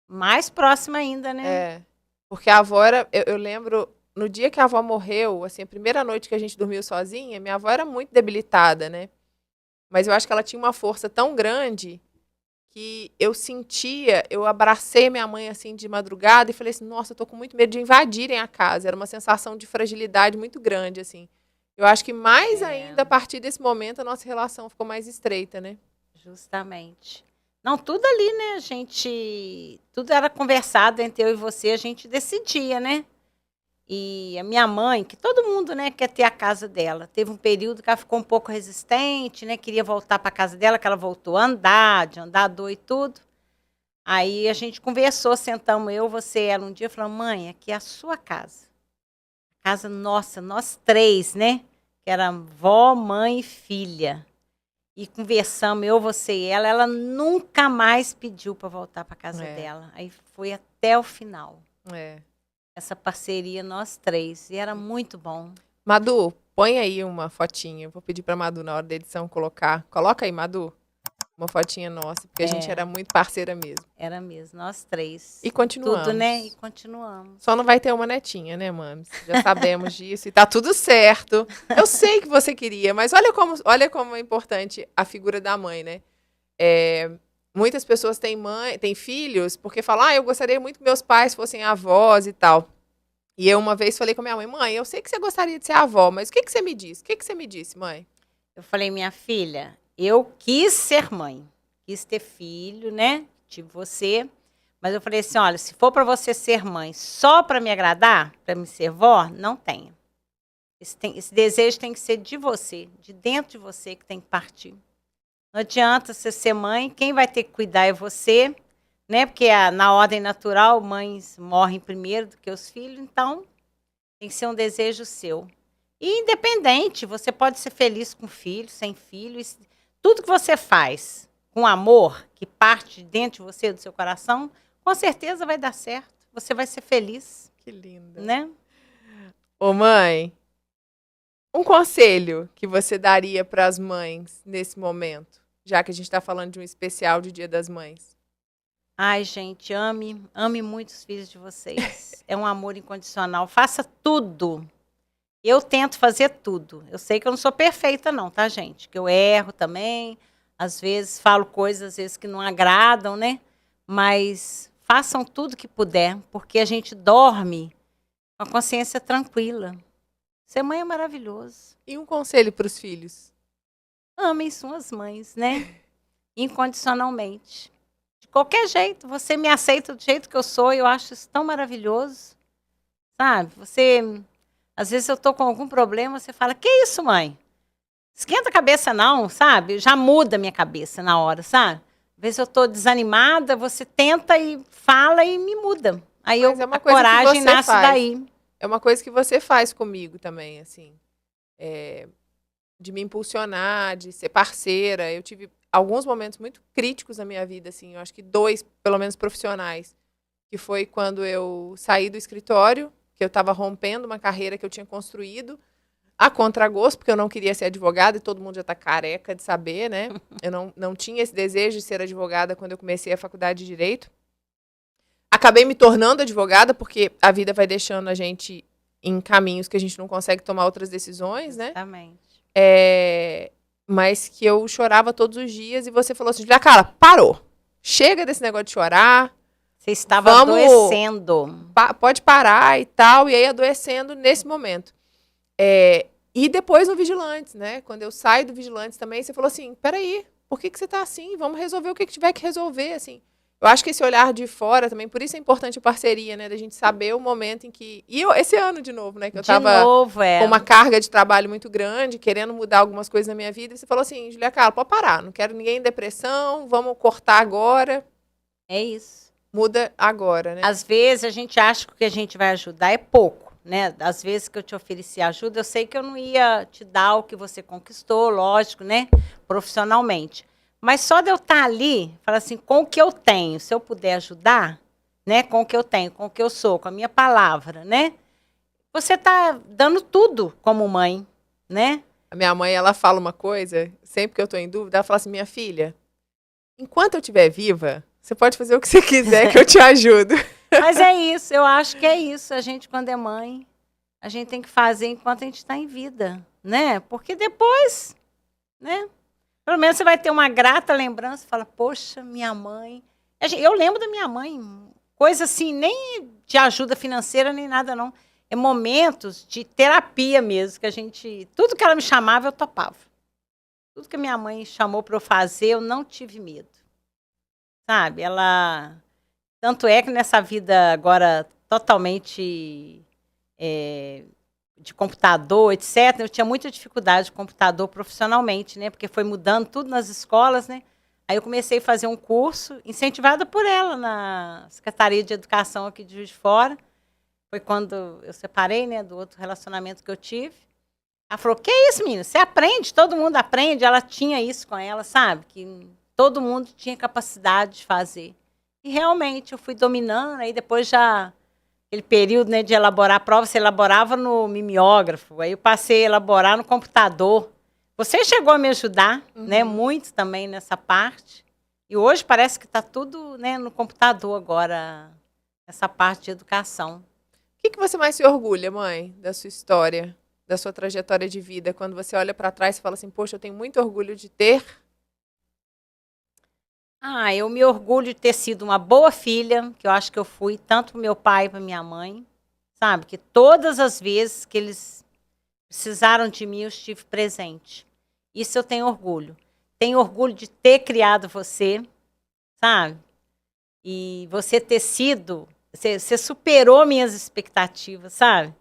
Speaker 2: Mais próxima ainda, né?
Speaker 1: Porque a avó era... Eu lembro, no dia que a avó morreu, assim, a primeira noite que a gente dormiu sozinha, minha avó era muito debilitada, né? Mas eu acho que ela tinha uma força tão grande que eu abracei minha mãe, assim, de madrugada e falei assim, nossa, eu tô com muito medo de invadirem a casa. Era uma sensação de fragilidade muito grande, assim. Eu acho que mais ainda, a partir desse momento, a nossa relação ficou mais estreita, né?
Speaker 2: Justamente. Não, tudo ali, né, tudo era conversado entre eu e você, a gente decidia, né? E a minha mãe, que todo mundo, né, quer ter a casa dela. Teve um período que ela ficou um pouco resistente, né, queria voltar para a casa dela, que ela voltou a andar, de andador e tudo. Aí a gente conversou, sentamos você e ela um dia, falamos, mãe, aqui é a sua casa. Casa nossa, nós três, né? Que era vó, mãe e filha. E conversamos, você e ela nunca mais pediu para voltar para casa dela. Aí foi até o final. Essa parceria, nós três. E era muito bom.
Speaker 1: Madu, põe aí uma fotinha. Vou pedir para Madu, na hora da edição, colocar. Coloca aí, Madu. Uma fotinha nossa, porque a gente era muito parceira mesmo.
Speaker 2: Era mesmo, nós três.
Speaker 1: E continuamos.
Speaker 2: Tudo, né? E continuamos.
Speaker 1: Só não vai ter uma netinha, né, Mames? Já sabemos disso e tá tudo certo. Eu sei que você queria, mas olha como é importante a figura da mãe, né? Muitas pessoas têm filhos porque falam, eu gostaria muito que meus pais fossem avós e tal. E eu uma vez falei com a minha mãe, mãe, eu sei que você gostaria de ser avó, mas o que você me disse? O que você me disse, mãe?
Speaker 2: Eu falei, minha filha, eu quis ser mãe, quis ter filho, né? Tive você. Mas eu falei assim, olha, se for para você ser mãe só para me agradar, para me ser vó, não tenha. Esse desejo tem que ser de você, de dentro de você que tem que partir. Não adianta você ser mãe, quem vai ter que cuidar é você, né? Porque na ordem natural, mães morrem primeiro do que os filhos, então Tem que ser um desejo seu. E independente, você pode ser feliz com filho, sem filho. Tudo que você faz com amor, que parte de dentro de você, do seu coração, com certeza vai dar certo. Você vai ser feliz.
Speaker 1: Que linda.
Speaker 2: Né?
Speaker 1: Ô, mãe, um conselho que você daria para as mães nesse momento, já que a gente está falando de um especial de Dia das Mães?
Speaker 2: Ai, gente, ame muito os filhos de vocês. É um amor incondicional. Faça tudo. Eu tento fazer tudo. Eu sei que eu não sou perfeita não, tá, gente? Que eu erro também. Às vezes falo coisas, às vezes, que não agradam, né? Mas façam tudo que puder, porque a gente dorme com a consciência tranquila. Ser mãe é maravilhoso.
Speaker 1: E um conselho para os filhos?
Speaker 2: Amem suas mães, né? Incondicionalmente. De qualquer jeito, você me aceita do jeito que eu sou, eu acho isso tão maravilhoso. Sabe? Às vezes eu tô com algum problema, você fala, que isso, mãe? Esquenta a cabeça não, sabe? Já muda a minha cabeça na hora, sabe? Às vezes eu tô desanimada, você tenta e fala e me muda. Aí a coragem nasce daí.
Speaker 1: É uma coisa que você faz comigo também, assim. De me impulsionar, de ser parceira. Eu tive alguns momentos muito críticos na minha vida, assim. Eu acho que 2, pelo menos profissionais. Que foi quando eu saí do escritório, que eu estava rompendo uma carreira que eu tinha construído, a contragosto, porque eu não queria ser advogada, e todo mundo já está careca de saber, né? Eu não tinha esse desejo de ser advogada quando eu comecei a faculdade de Direito. Acabei me tornando advogada, porque a vida vai deixando a gente em caminhos que a gente não consegue tomar outras decisões, né?
Speaker 2: Exatamente.
Speaker 1: Mas que eu chorava todos os dias, e você falou assim, Julia Carla, parou. Chega desse negócio de chorar.
Speaker 2: Você estava adoecendo.
Speaker 1: Pode parar e tal, e aí adoecendo nesse momento. E depois no Vigilantes, né? Quando eu saio do Vigilantes também, você falou assim, peraí, por que você tá assim? Vamos resolver o que tiver que resolver, assim. Eu acho que esse olhar de fora também, por isso é importante a parceria, né? Da gente saber o momento em que... E esse ano de novo, né? Que eu tava com uma carga de trabalho muito grande, querendo mudar algumas coisas na minha vida. E você falou assim, Julia Carla, pode parar, não quero ninguém em depressão, vamos cortar agora.
Speaker 2: É isso.
Speaker 1: Muda agora, né?
Speaker 2: Às vezes a gente acha que o que a gente vai ajudar é pouco, né? Às vezes que eu te ofereci ajuda, eu sei que eu não ia te dar o que você conquistou, lógico, né? Profissionalmente. Mas só de eu estar ali, falar assim, com o que eu tenho, se eu puder ajudar, né? Com o que eu tenho, com o que eu sou, com a minha palavra, né? Você está dando tudo como mãe, né?
Speaker 1: A minha mãe, ela fala uma coisa, sempre que eu estou em dúvida, ela fala assim, minha filha, enquanto eu estiver viva, você pode fazer o que você quiser que eu te ajudo.
Speaker 2: Mas é isso, eu acho que é isso. A gente, quando é mãe, a gente tem que fazer enquanto a gente está em vida, né? Porque depois, né? Pelo menos você vai ter uma grata lembrança, fala, poxa, minha mãe. Eu lembro da minha mãe, coisa assim, nem de ajuda financeira, nem nada, não. É momentos de terapia mesmo, que a gente... Tudo que ela me chamava, eu topava. Tudo que a minha mãe chamou para eu fazer, eu não tive medo. Sabe? Ela... Tanto é que nessa vida agora totalmente de computador, etc., eu tinha muita dificuldade de computador profissionalmente, né? Porque foi mudando tudo nas escolas, né? Aí eu comecei a fazer um curso, incentivada por ela, na Secretaria de Educação aqui de Juiz de Fora. Foi quando eu separei, né, do outro relacionamento que eu tive. Ela falou, que isso, menina? Você aprende, todo mundo aprende. Ela tinha isso com ela, sabe? Que todo mundo tinha capacidade de fazer. E realmente eu fui dominando, aí depois já, aquele período, né, de elaborar a prova, você elaborava no mimeógrafo, aí eu passei a elaborar no computador. Você chegou a me ajudar, né, muito também nessa parte. E hoje parece que está tudo, né, no computador agora, essa parte de educação.
Speaker 1: O que você mais se orgulha, mãe, da sua história, da sua trajetória de vida? Quando você olha para trás e fala assim, poxa, eu tenho muito orgulho de ter...
Speaker 2: Eu me orgulho de ter sido uma boa filha, que eu acho que eu fui, tanto para meu pai e para minha mãe, sabe? Que todas as vezes que eles precisaram de mim, eu estive presente. Isso eu tenho orgulho. Tenho orgulho de ter criado você, sabe? E você ter sido... Você superou minhas expectativas, sabe?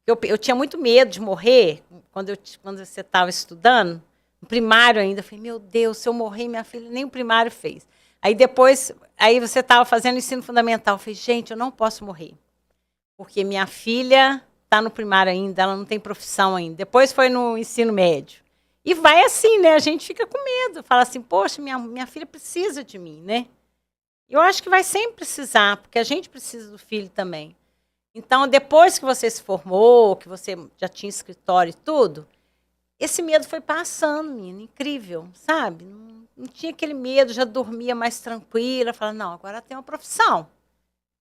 Speaker 2: Eu tinha muito medo de morrer quando você estava estudando. No primário ainda, eu falei, meu Deus, se eu morrer, minha filha nem o primário fez. Aí depois, você estava fazendo ensino fundamental. Eu falei, gente, eu não posso morrer. Porque minha filha tá no primário ainda, ela não tem profissão ainda. Depois foi no ensino médio. E vai assim, né? A gente fica com medo. Fala assim, poxa, minha filha precisa de mim, né? Eu acho que vai sempre precisar, porque a gente precisa do filho também. Então, depois que você se formou, que você já tinha escritório e tudo, esse medo foi passando, menina, incrível, sabe? Não tinha aquele medo, já dormia mais tranquila, falava, não, agora tem uma profissão,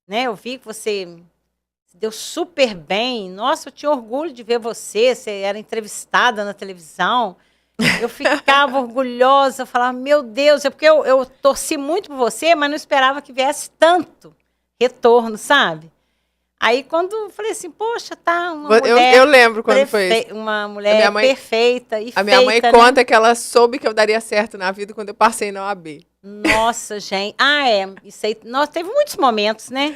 Speaker 2: né? Eu vi que você se deu super bem, nossa, eu tinha orgulho de ver você era entrevistada na televisão, eu ficava orgulhosa, falava, meu Deus, é porque eu torci muito por você, mas não esperava que viesse tanto retorno, sabe? Aí, quando eu falei assim, poxa, tá uma mulher...
Speaker 1: Eu lembro quando foi isso.
Speaker 2: Uma mulher perfeita e feita,
Speaker 1: A minha mãe
Speaker 2: né?
Speaker 1: conta que ela soube que eu daria certo na vida quando eu passei na OAB.
Speaker 2: Nossa, gente. Isso aí... Nossa, teve muitos momentos, né?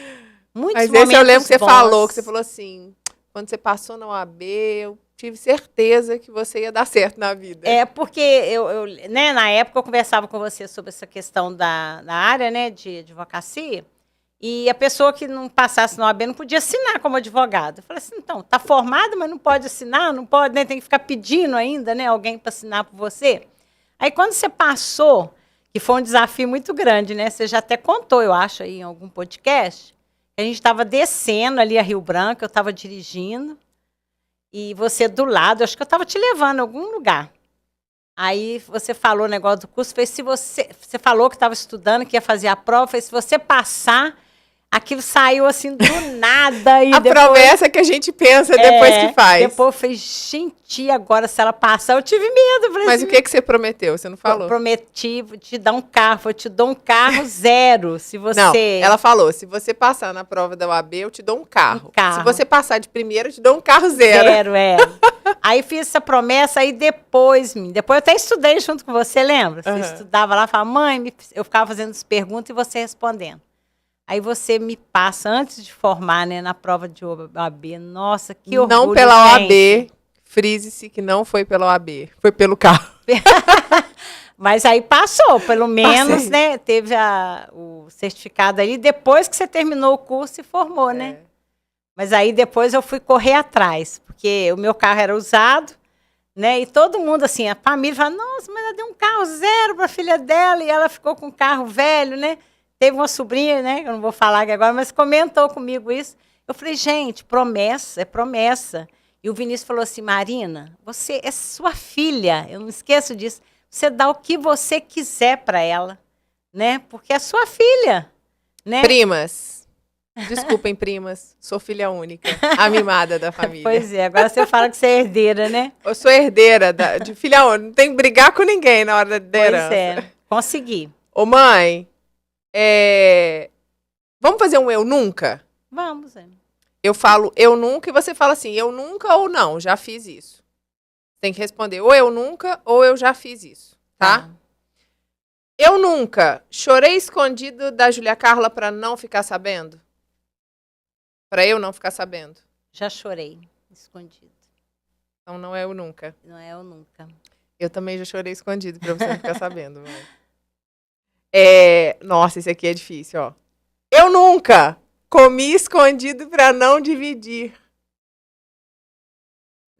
Speaker 2: Muitos
Speaker 1: Mas
Speaker 2: momentos
Speaker 1: esse eu lembro que você
Speaker 2: bons.
Speaker 1: falou, assim, quando você passou na OAB, eu tive certeza que você ia dar certo na vida.
Speaker 2: É, porque né, na época eu conversava com você sobre essa questão da área, né, de advocacia, e a pessoa que não passasse na OAB não podia assinar como advogado. Eu falei assim, então, tá formado, mas não pode assinar, não pode, né, tem que ficar pedindo ainda, né, alguém para assinar por você. Aí quando você passou, que foi um desafio muito grande, né, você já até contou, eu acho, aí em algum podcast, a gente estava descendo ali a Rio Branco, eu estava dirigindo, e você do lado, eu acho que eu estava te levando a algum lugar. Aí você falou o negócio do curso, fez, se você falou que estava estudando, que ia fazer a prova, fez, se você passar, aquilo saiu assim do nada. E
Speaker 1: a
Speaker 2: depois,
Speaker 1: promessa que a gente pensa depois que faz.
Speaker 2: Depois eu falei, gente, agora se ela passar, eu tive medo.
Speaker 1: Mas assim, o que você prometeu? Você não falou?
Speaker 2: Prometi te dar um carro, eu te dou um carro zero. Se você...
Speaker 1: Não, ela falou, se você passar na prova da UAB, eu te dou um carro. Se você passar de primeira, eu te dou um carro zero.
Speaker 2: Zero, é. Aí fiz essa promessa, aí depois eu até estudei junto com você, lembra? Você estudava lá, falava, mãe, eu ficava fazendo as perguntas e você respondendo. Aí você me passa, antes de formar, né, na prova de OAB. Nossa, que orgulho,
Speaker 1: não pela
Speaker 2: gente.
Speaker 1: OAB, frise-se que não foi pela OAB, foi pelo carro.
Speaker 2: Mas aí passou, pelo menos, né, teve o certificado aí, depois que você terminou o curso e formou, né? Mas aí depois eu fui correr atrás, porque o meu carro era usado, né, e todo mundo, assim, a família fala, nossa, mas ela deu um carro zero para a filha dela, e ela ficou com um carro velho, né? Teve uma sobrinha, né, que eu não vou falar aqui agora, mas comentou comigo isso. Eu falei, gente, promessa, é promessa. E o Vinícius falou assim, Marina, você é sua filha, eu não esqueço disso. Você dá o que você quiser para ela, né? Porque é sua filha, né?
Speaker 1: Primas, desculpem, primas, sou filha única, a mimada da família.
Speaker 2: Pois é, agora você fala que você é herdeira, né?
Speaker 1: Eu sou herdeira de filha única, não tem que brigar com ninguém na hora da herança.
Speaker 2: Pois é, consegui.
Speaker 1: Ô mãe, vamos fazer um eu nunca?
Speaker 2: Vamos,
Speaker 1: Eu falo eu nunca e você fala assim, eu nunca ou não, já fiz isso. Tem que responder ou eu nunca ou eu já fiz isso, tá? Eu nunca chorei escondido da Júlia Carla pra não ficar sabendo? Pra eu não ficar sabendo?
Speaker 2: Já chorei escondido.
Speaker 1: Então não é eu nunca.
Speaker 2: Não é eu nunca.
Speaker 1: Eu também já chorei escondido pra você não ficar sabendo, mãe. Nossa, esse aqui é difícil, ó. Eu nunca comi escondido pra não dividir.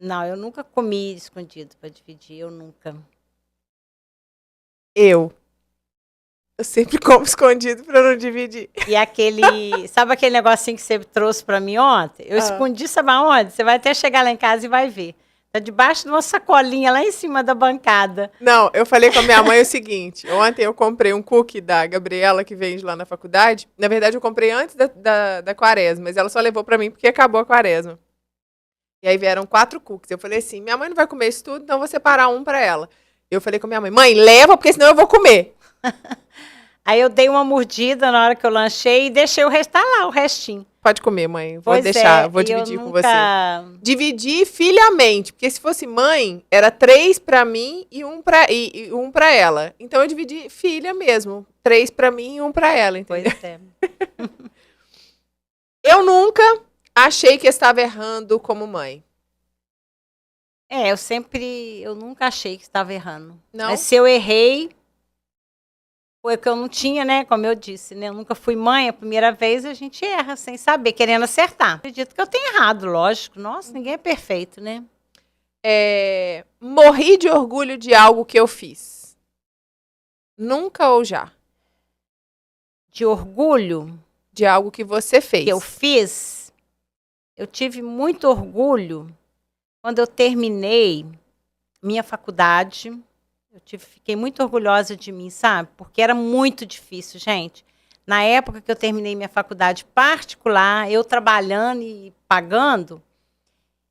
Speaker 2: Não, eu nunca comi escondido pra dividir, eu nunca.
Speaker 1: Eu sempre como escondido pra não dividir.
Speaker 2: E sabe aquele negocinho que você trouxe pra mim ontem? Eu escondi, sabe aonde? Você vai até chegar lá em casa e vai ver. Tá debaixo de uma sacolinha lá em cima da bancada.
Speaker 1: Não, eu falei com a minha mãe o seguinte. Ontem eu comprei um cookie da Gabriela, que vende lá na faculdade. Na verdade, eu comprei antes da quaresma, mas ela só levou pra mim porque acabou a quaresma. E aí vieram 4 cookies. Eu falei assim, minha mãe não vai comer isso tudo, então eu vou separar um pra ela. Eu falei com a minha mãe, mãe, leva, porque senão eu vou comer.
Speaker 2: Aí eu dei uma mordida na hora que eu lanchei e deixei o resto, tá lá, o restinho.
Speaker 1: Pode comer, mãe. Vou
Speaker 2: Pois
Speaker 1: deixar,
Speaker 2: é,
Speaker 1: vou dividir com você.
Speaker 2: nunca...
Speaker 1: Dividir filhamente, porque se fosse mãe, era 3 pra mim e um pra ela. Então eu dividi filha mesmo. 3 pra mim e 1 pra ela, entendeu?
Speaker 2: Pois é.
Speaker 1: Eu nunca achei que estava errando como mãe.
Speaker 2: Eu nunca achei que estava errando.
Speaker 1: Não?
Speaker 2: Mas se eu errei, Foi que eu não tinha, né? Como eu disse, né? Eu nunca fui mãe, a primeira vez a gente erra sem saber, querendo acertar. Acredito que eu tenho errado, lógico. Nossa, ninguém é perfeito, né?
Speaker 1: Morri de orgulho de algo que eu fiz. Nunca ou já?
Speaker 2: De orgulho
Speaker 1: De algo que você fez.
Speaker 2: que eu fiz, eu tive muito orgulho quando eu terminei minha faculdade. Fiquei muito orgulhosa de mim, sabe? Porque era muito difícil, gente. Na época que eu terminei minha faculdade particular, eu trabalhando e pagando,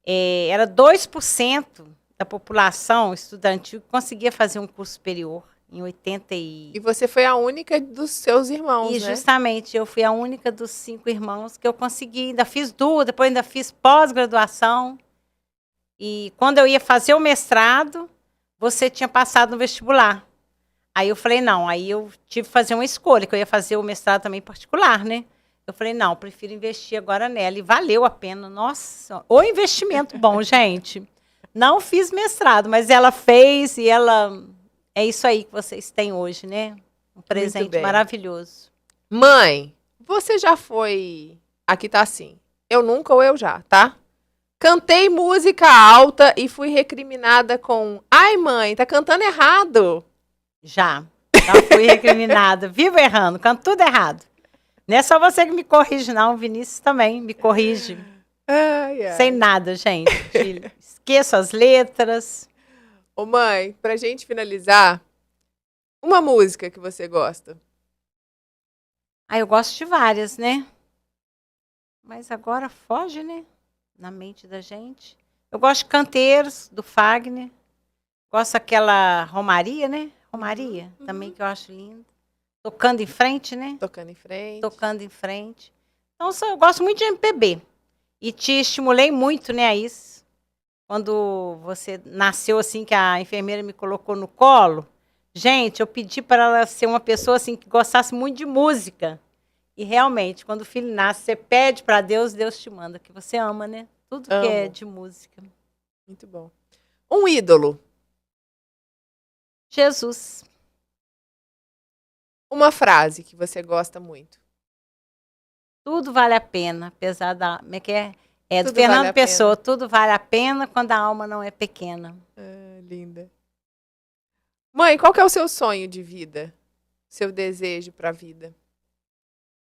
Speaker 2: era 2% da população estudantil que conseguia fazer um curso superior em 80
Speaker 1: E você foi a única dos seus irmãos,
Speaker 2: E
Speaker 1: né?
Speaker 2: justamente, eu fui a única dos 5 irmãos que eu consegui. Ainda fiz duas, depois ainda fiz pós-graduação. E quando eu ia fazer o mestrado, você tinha passado no vestibular. Aí eu falei, não, aí eu tive que fazer uma escolha, que eu ia fazer o mestrado também particular, né? Eu falei, não, prefiro investir agora nela. E valeu a pena. Nossa, o investimento bom, gente. Não fiz mestrado, mas ela fez e ela... É isso aí que vocês têm hoje, né? Um presente maravilhoso.
Speaker 1: Mãe, você já foi... Aqui tá assim. Eu nunca ou eu já, tá? Cantei música alta e fui recriminada com... Ai, mãe, tá cantando errado.
Speaker 2: Já fui recriminada. Vivo errando, canto tudo errado. Não é só você que me corrige, não. O Vinícius também me corrige.
Speaker 1: Ai, ai.
Speaker 2: Sem nada, gente. Esqueço as letras.
Speaker 1: Ô, mãe, pra gente finalizar, uma música que você gosta.
Speaker 2: Eu gosto de várias, né? Mas agora foge, né? Na mente da gente. Eu gosto de Canteiros, do Fagner. Gosto daquela Romaria, né? Romaria, também que eu acho linda. Tocando em frente, né?
Speaker 1: Tocando em frente.
Speaker 2: Tocando em frente. Então, eu gosto muito de MPB. E te estimulei muito, né, a isso. Quando você nasceu, assim, que a enfermeira me colocou no colo, gente, eu pedi para ela ser uma pessoa, assim, que gostasse muito de música. E, realmente, quando o filho nasce, você pede para Deus, Deus te manda, que você ama, né? Tudo que é de música.
Speaker 1: Muito bom. Um ídolo.
Speaker 2: Jesus.
Speaker 1: Uma frase que você gosta muito.
Speaker 2: Tudo vale a pena, apesar da... Como é que é? Do
Speaker 1: Tudo
Speaker 2: Fernando
Speaker 1: vale a
Speaker 2: Pessoa.
Speaker 1: pena.
Speaker 2: Tudo vale a pena quando a alma não é pequena.
Speaker 1: Linda. Mãe, qual que é o seu sonho de vida? Seu desejo para a vida?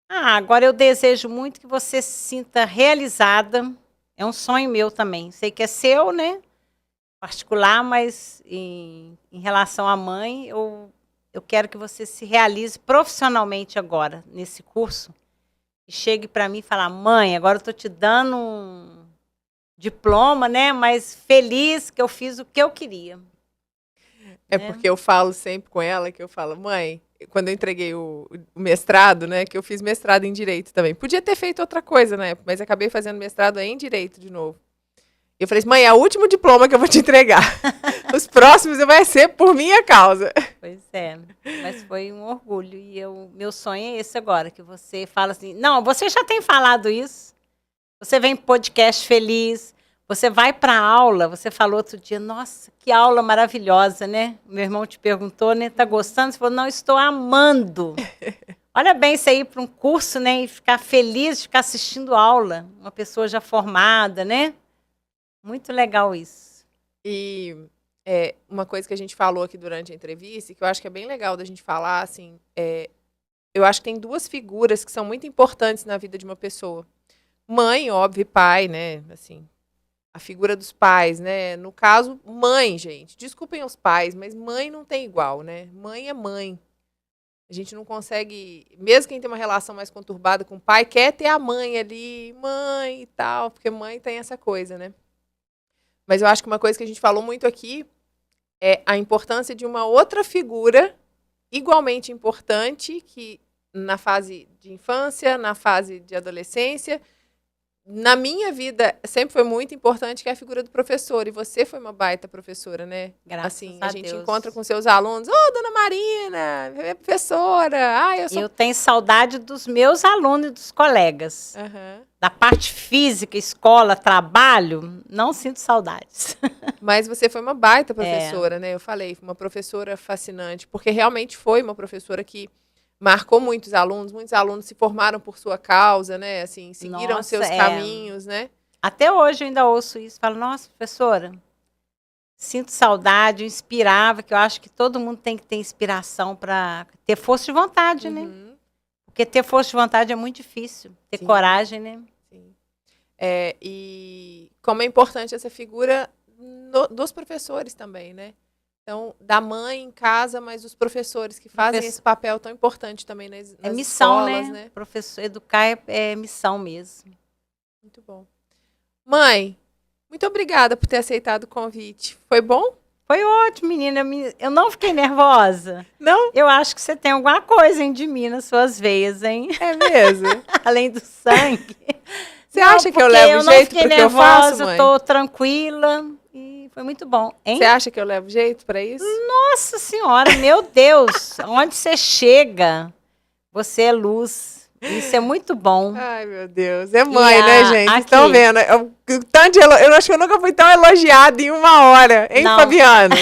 Speaker 2: Agora eu desejo muito que você se sinta realizada. É um sonho meu também. Sei que é seu, né? Particular, mas em relação à mãe, eu quero que você se realize profissionalmente agora, nesse curso. E chegue para mim e fale, mãe, agora eu estou te dando um diploma, né? Mas feliz que eu fiz o que eu queria.
Speaker 1: Porque eu falo sempre com ela, que eu falo, mãe, quando eu entreguei o mestrado, né? Que eu fiz mestrado em Direito também. Podia ter feito outra coisa, né? Mas acabei fazendo mestrado em Direito de novo. E eu falei assim, mãe, é o último diploma que eu vou te entregar. Os próximos vai ser por minha causa.
Speaker 2: Pois é, mas foi um orgulho. E meu sonho é esse agora, que você fala assim, não, você já tem falado isso. Você vem pro podcast feliz, você vai para aula, você falou outro dia, nossa, que aula maravilhosa, né? Meu irmão te perguntou, né? Tá gostando? Você falou, não, estou amando. Olha bem, você ir para um curso, né? E ficar feliz, ficar assistindo aula. Uma pessoa já formada, né? Muito legal isso.
Speaker 1: E uma coisa que a gente falou aqui durante a entrevista, e que eu acho que é bem legal da gente falar, assim, eu acho que tem duas figuras que são muito importantes na vida de uma pessoa. Mãe, óbvio, e pai, né? Assim, a figura dos pais, né? No caso, mãe, gente. Desculpem os pais, mas mãe não tem igual, né? Mãe é mãe. A gente não consegue, mesmo quem tem uma relação mais conturbada com o pai, quer ter a mãe ali, mãe e tal, porque mãe tem essa coisa, né? Mas eu acho que uma coisa que a gente falou muito aqui é a importância de uma outra figura igualmente importante que na fase de infância, na fase de adolescência, na minha vida, sempre foi muito importante que é a figura do professor. E você foi uma baita professora, né?
Speaker 2: Graças
Speaker 1: Assim,
Speaker 2: a
Speaker 1: a gente
Speaker 2: Deus.
Speaker 1: encontra com seus alunos. Ô, dona Marina, minha professora. Ah, eu sou...
Speaker 2: Eu tenho saudade dos meus alunos e dos colegas.
Speaker 1: Aham.
Speaker 2: Da parte física, escola, trabalho, não sinto saudades.
Speaker 1: Mas você foi uma baita professora, né? Eu falei, uma professora fascinante. Porque realmente foi uma professora que marcou muitos alunos se formaram por sua causa, né? Assim, seguiram
Speaker 2: Nossa,
Speaker 1: seus caminhos, né?
Speaker 2: Até hoje eu ainda ouço isso. Falo, nossa, professora, sinto saudade, eu inspirava, que eu acho que todo mundo tem que ter inspiração para ter força de vontade, né?
Speaker 1: Uhum,
Speaker 2: Porque ter força de vontade é muito difícil. Ter
Speaker 1: Sim.
Speaker 2: coragem, né?
Speaker 1: sim. E como é importante essa figura dos professores também, né? Então, da mãe em casa, mas os professores que fazem esse papel tão importante também nas
Speaker 2: É missão,
Speaker 1: escolas,
Speaker 2: né? Professor, educar é missão mesmo.
Speaker 1: Muito bom. Mãe, muito obrigada por ter aceitado o convite. Foi bom?
Speaker 2: Foi ótimo, menina. Eu não fiquei nervosa.
Speaker 1: Não?
Speaker 2: Eu acho que você tem alguma coisa em de mim nas suas veias, hein?
Speaker 1: É mesmo?
Speaker 2: Além do sangue.
Speaker 1: Você acha que eu levo jeito pro que eu faço, mãe?
Speaker 2: Eu tô tranquila e foi muito bom, hein?
Speaker 1: Você acha que eu levo jeito para isso?
Speaker 2: Nossa Senhora, meu Deus! Onde você chega, você é luz. Isso é muito bom.
Speaker 1: Ai, meu Deus. É mãe,
Speaker 2: E
Speaker 1: né, gente? Vocês estão
Speaker 2: aqui.
Speaker 1: vendo? Eu acho que eu nunca fui tão elogiada em uma hora. Hein,
Speaker 2: Não.
Speaker 1: Fabiano?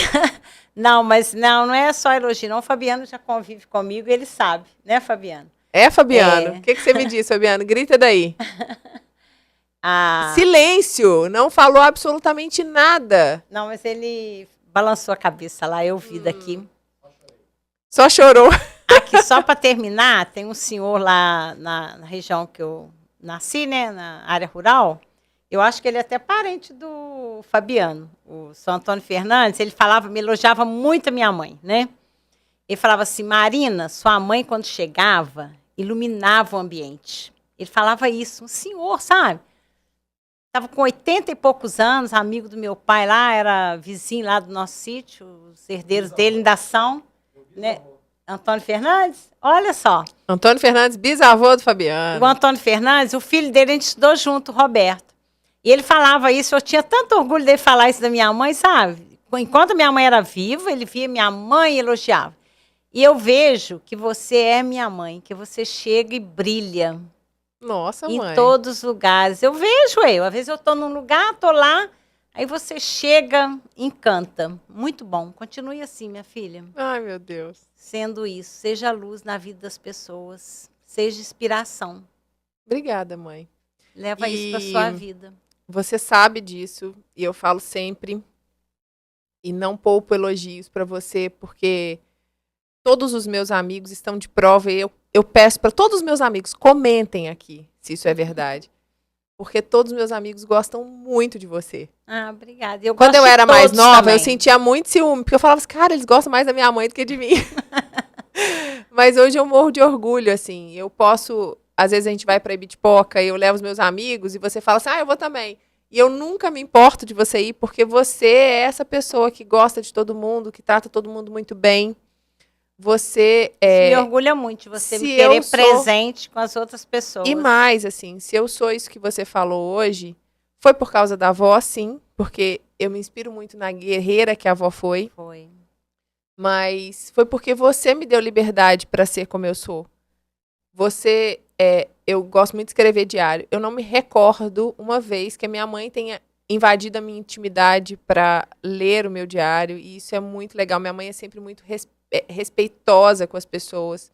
Speaker 2: Não, mas não é só elogio, não. O Fabiano já convive comigo e ele sabe, né, Fabiano?
Speaker 1: É, Fabiano?
Speaker 2: É.
Speaker 1: O que você me disse, Fabiano? Grita daí.
Speaker 2: Ah,
Speaker 1: Silêncio! Não falou absolutamente nada.
Speaker 2: não, mas ele balançou a cabeça lá, eu vi daqui.
Speaker 1: Só chorou.
Speaker 2: Aqui, só para terminar, tem um senhor lá na região que eu nasci, né, na área rural. Eu acho que ele é até parente do Fabiano, o São Antônio Fernandes. Ele falava, me elogiava muito a minha mãe, né? Ele falava assim, Marina, sua mãe, quando chegava, iluminava o ambiente. Ele falava isso, um senhor, sabe? Estava com 80 e poucos anos, amigo do meu pai lá, era vizinho lá do nosso sítio, os herdeiros dele ainda são, né? Antônio Fernandes, olha só.
Speaker 1: Antônio Fernandes, bisavô do Fabiano.
Speaker 2: O Antônio Fernandes, o filho dele, a gente estudou junto, o Roberto. E ele falava isso, eu tinha tanto orgulho dele falar isso da minha mãe, sabe? Enquanto minha mãe era viva, ele via minha mãe e elogiava. E eu vejo que você é minha mãe, que você chega e brilha.
Speaker 1: Nossa, mãe.
Speaker 2: Em todos os lugares. Eu vejo, às vezes eu estou num lugar, estou lá, aí você chega, encanta. Muito bom. Continue assim, minha filha.
Speaker 1: Ai, meu Deus.
Speaker 2: Sendo isso, seja luz na vida das pessoas, seja inspiração.
Speaker 1: Obrigada, mãe.
Speaker 2: Leva isso para sua vida.
Speaker 1: Você sabe disso, e eu falo sempre, e não poupo elogios para você, porque todos os meus amigos estão de prova, e eu peço para todos os meus amigos, comentem aqui, se isso é verdade. Porque todos os meus amigos gostam muito de você.
Speaker 2: Ah, obrigada.
Speaker 1: Quando eu era mais nova,
Speaker 2: também.
Speaker 1: eu sentia muito ciúme, porque eu falava assim, cara, eles gostam mais da minha mãe do que de mim. Mas hoje eu morro de orgulho, assim, eu posso... Às vezes a gente vai para Ibitipoca e eu levo os meus amigos e você fala assim, eu vou também. E eu nunca me importo de você ir, porque você é essa pessoa que gosta de todo mundo, que trata todo mundo muito bem. Você
Speaker 2: me orgulha muito de você me querer presente com as outras pessoas.
Speaker 1: E mais, assim, se eu sou isso que você falou hoje, foi por causa da avó, sim, porque eu me inspiro muito na guerreira que a avó foi.
Speaker 2: Foi.
Speaker 1: Mas foi porque você me deu liberdade para ser como eu sou. Você, eu gosto muito de escrever diário. Eu não me recordo uma vez que a minha mãe tenha invadido a minha intimidade para ler o meu diário. E isso é muito legal. Minha mãe é sempre muito respeitosa com as pessoas.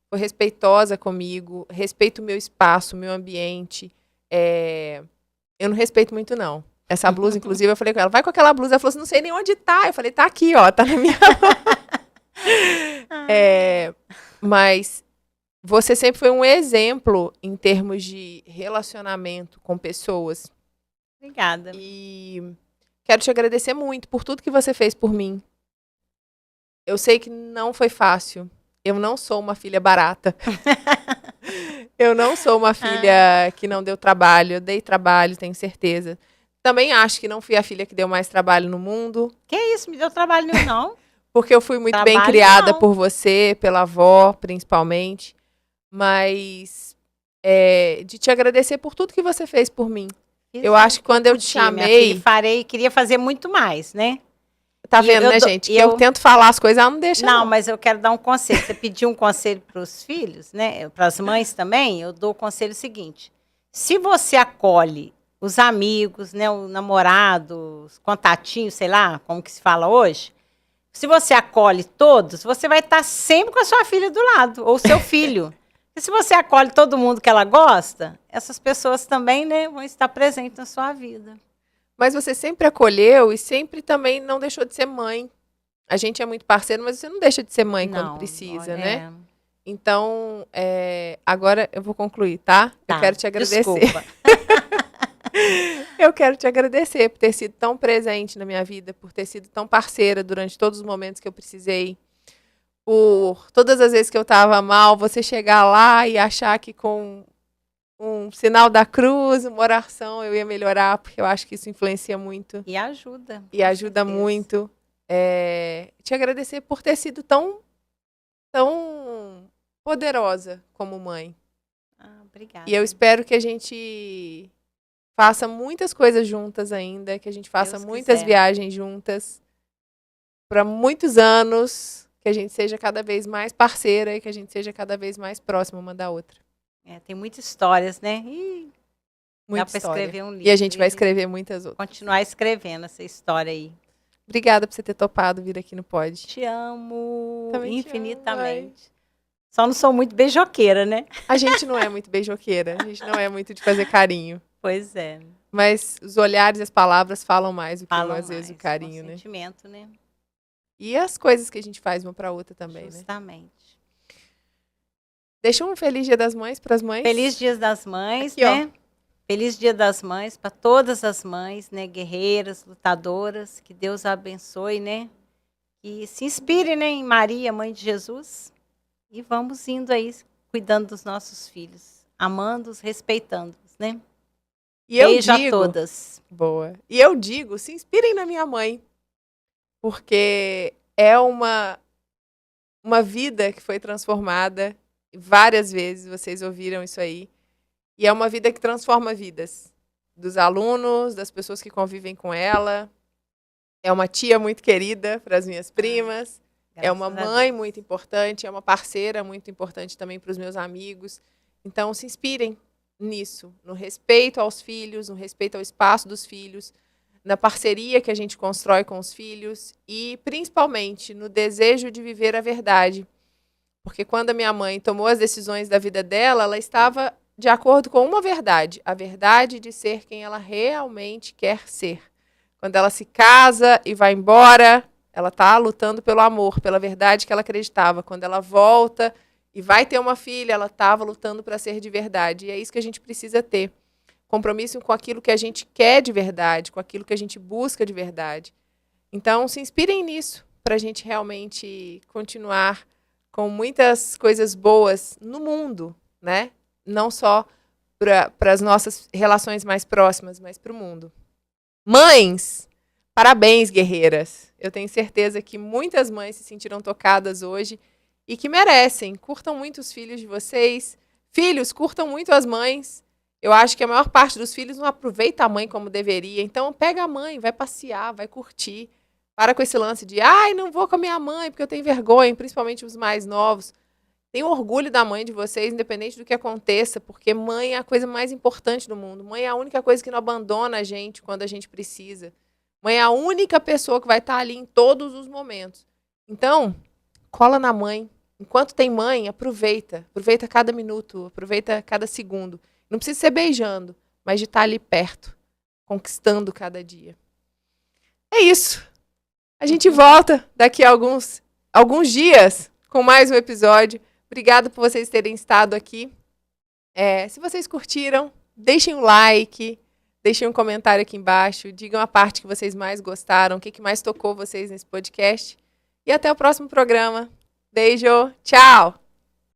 Speaker 1: Foi respeitosa comigo. Respeita o meu espaço, o meu ambiente. Eu não respeito muito, não. Essa blusa, inclusive, eu falei com ela, vai com aquela blusa. Ela falou assim, não sei nem onde tá. Eu falei, tá aqui, ó, tá na minha mão. Mas... Você sempre foi um exemplo em termos de relacionamento com pessoas.
Speaker 2: Obrigada.
Speaker 1: E quero te agradecer muito por tudo que você fez por mim. Eu sei que não foi fácil. Eu não sou uma filha barata. Eu não sou uma filha que não deu trabalho. Eu dei trabalho, tenho certeza. Também acho que não fui a filha que deu mais trabalho no mundo.
Speaker 2: Que isso? Me deu trabalho nenhum, não.
Speaker 1: Porque eu fui muito bem criada por você, pela avó, principalmente. Mas de te agradecer por tudo que você fez por mim. Eu acho que quando eu te chamei...
Speaker 2: queria fazer muito mais, né?
Speaker 1: Tá vendo, né, gente? Que eu tento falar as coisas, ela não deixa, não.
Speaker 2: Não, mas eu quero dar um conselho. Você pediu um conselho para os filhos, né? Para as mães também, eu dou o conselho seguinte. Se você acolhe os amigos, né, o namorado, os contatinhos, sei lá, como que se fala hoje, se você acolhe todos, você vai estar sempre com a sua filha do lado, ou seu filho. E se você acolhe todo mundo que ela gosta, essas pessoas também, né, vão estar presentes na sua vida.
Speaker 1: Mas você sempre acolheu e sempre também não deixou de ser mãe. A gente é muito parceiro, mas você não deixa de ser mãe quando precisa, né? Então, agora eu vou concluir, tá? Eu quero te agradecer.
Speaker 2: Desculpa.
Speaker 1: Eu quero te agradecer por ter sido tão presente na minha vida, por ter sido tão parceira durante todos os momentos que eu precisei. Por todas as vezes que eu estava mal, você chegar lá e achar que com um sinal da cruz, uma oração, eu ia melhorar, porque eu acho que isso influencia muito.
Speaker 2: E ajuda.
Speaker 1: E ajuda muito. Te agradecer por ter sido tão poderosa como mãe.
Speaker 2: Obrigada.
Speaker 1: E eu espero que a gente faça muitas coisas juntas ainda, que a gente faça muitas viagens juntas, para muitos anos, que a gente seja cada vez mais parceira e que a gente seja cada vez mais próxima uma da outra.
Speaker 2: Tem muitas histórias, né? Dá para escrever um livro.
Speaker 1: E a gente vai escrever muitas outras.
Speaker 2: Continuar escrevendo essa história aí.
Speaker 1: Obrigada por você ter topado vir aqui no Pod.
Speaker 2: Te amo
Speaker 1: também
Speaker 2: infinitamente. Te amo, só não sou muito beijoqueira, né?
Speaker 1: A gente não é muito beijoqueira. A gente não é muito de fazer carinho.
Speaker 2: Pois é.
Speaker 1: Mas os olhares e as palavras falam mais do que às vezes o carinho, né?
Speaker 2: Sentimento, né?
Speaker 1: E as coisas que a gente faz uma para outra também,
Speaker 2: Justamente.
Speaker 1: Né? Deixa um feliz Dia das Mães para as mães.
Speaker 2: Feliz Dia das Mães,
Speaker 1: aqui,
Speaker 2: né?
Speaker 1: Ó.
Speaker 2: Feliz Dia das Mães para todas as mães, né? Guerreiras, lutadoras. Que Deus abençoe, né? E se inspire, né? Em Maria, mãe de Jesus. E vamos indo aí, cuidando dos nossos filhos. Amando-os, respeitando-os, né?
Speaker 1: E eu
Speaker 2: Beijo
Speaker 1: digo,
Speaker 2: a todas.
Speaker 1: Boa. E eu digo, se inspirem na minha mãe. Porque é uma vida que foi transformada várias vezes, vocês ouviram isso aí. E é uma vida que transforma vidas. Dos alunos, das pessoas que convivem com ela. É uma tia muito querida para as minhas primas. É uma mãe muito importante, é uma parceira muito importante também para os meus amigos. Então, se inspirem nisso, no respeito aos filhos, no respeito ao espaço dos filhos, na parceria que a gente constrói com os filhos e, principalmente, no desejo de viver a verdade. Porque quando a minha mãe tomou as decisões da vida dela, ela estava de acordo com uma verdade, a verdade de ser quem ela realmente quer ser. Quando ela se casa e vai embora, ela está lutando pelo amor, pela verdade que ela acreditava. Quando ela volta e vai ter uma filha, ela estava lutando para ser de verdade. E é isso que a gente precisa ter. Compromisso com aquilo que a gente quer de verdade, com aquilo que a gente busca de verdade. Então, se inspirem nisso, para a gente realmente continuar com muitas coisas boas no mundo, né? Não só para as nossas relações mais próximas, mas para o mundo. Mães, parabéns, guerreiras. Eu tenho certeza que muitas mães se sentiram tocadas hoje e que merecem. Curtam muito os filhos de vocês. Filhos, curtam muito as mães. Eu acho que a maior parte dos filhos não aproveita a mãe como deveria. Então, pega a mãe, vai passear, vai curtir. Para com esse lance de, não vou com a minha mãe porque eu tenho vergonha, principalmente os mais novos. Tenham orgulho da mãe de vocês, independente do que aconteça, porque mãe é a coisa mais importante do mundo. Mãe é a única coisa que não abandona a gente quando a gente precisa. Mãe é a única pessoa que vai estar ali em todos os momentos. Então, cola na mãe. Enquanto tem mãe, aproveita. Aproveita cada minuto, aproveita cada segundo. Não precisa ser beijando, mas de estar ali perto, conquistando cada dia. É isso. A gente volta daqui a alguns dias com mais um episódio. Obrigada por vocês terem estado aqui. Se vocês curtiram, deixem um like, deixem um comentário aqui embaixo, digam a parte que vocês mais gostaram, o que mais tocou vocês nesse podcast. E até o próximo programa. Beijo, tchau!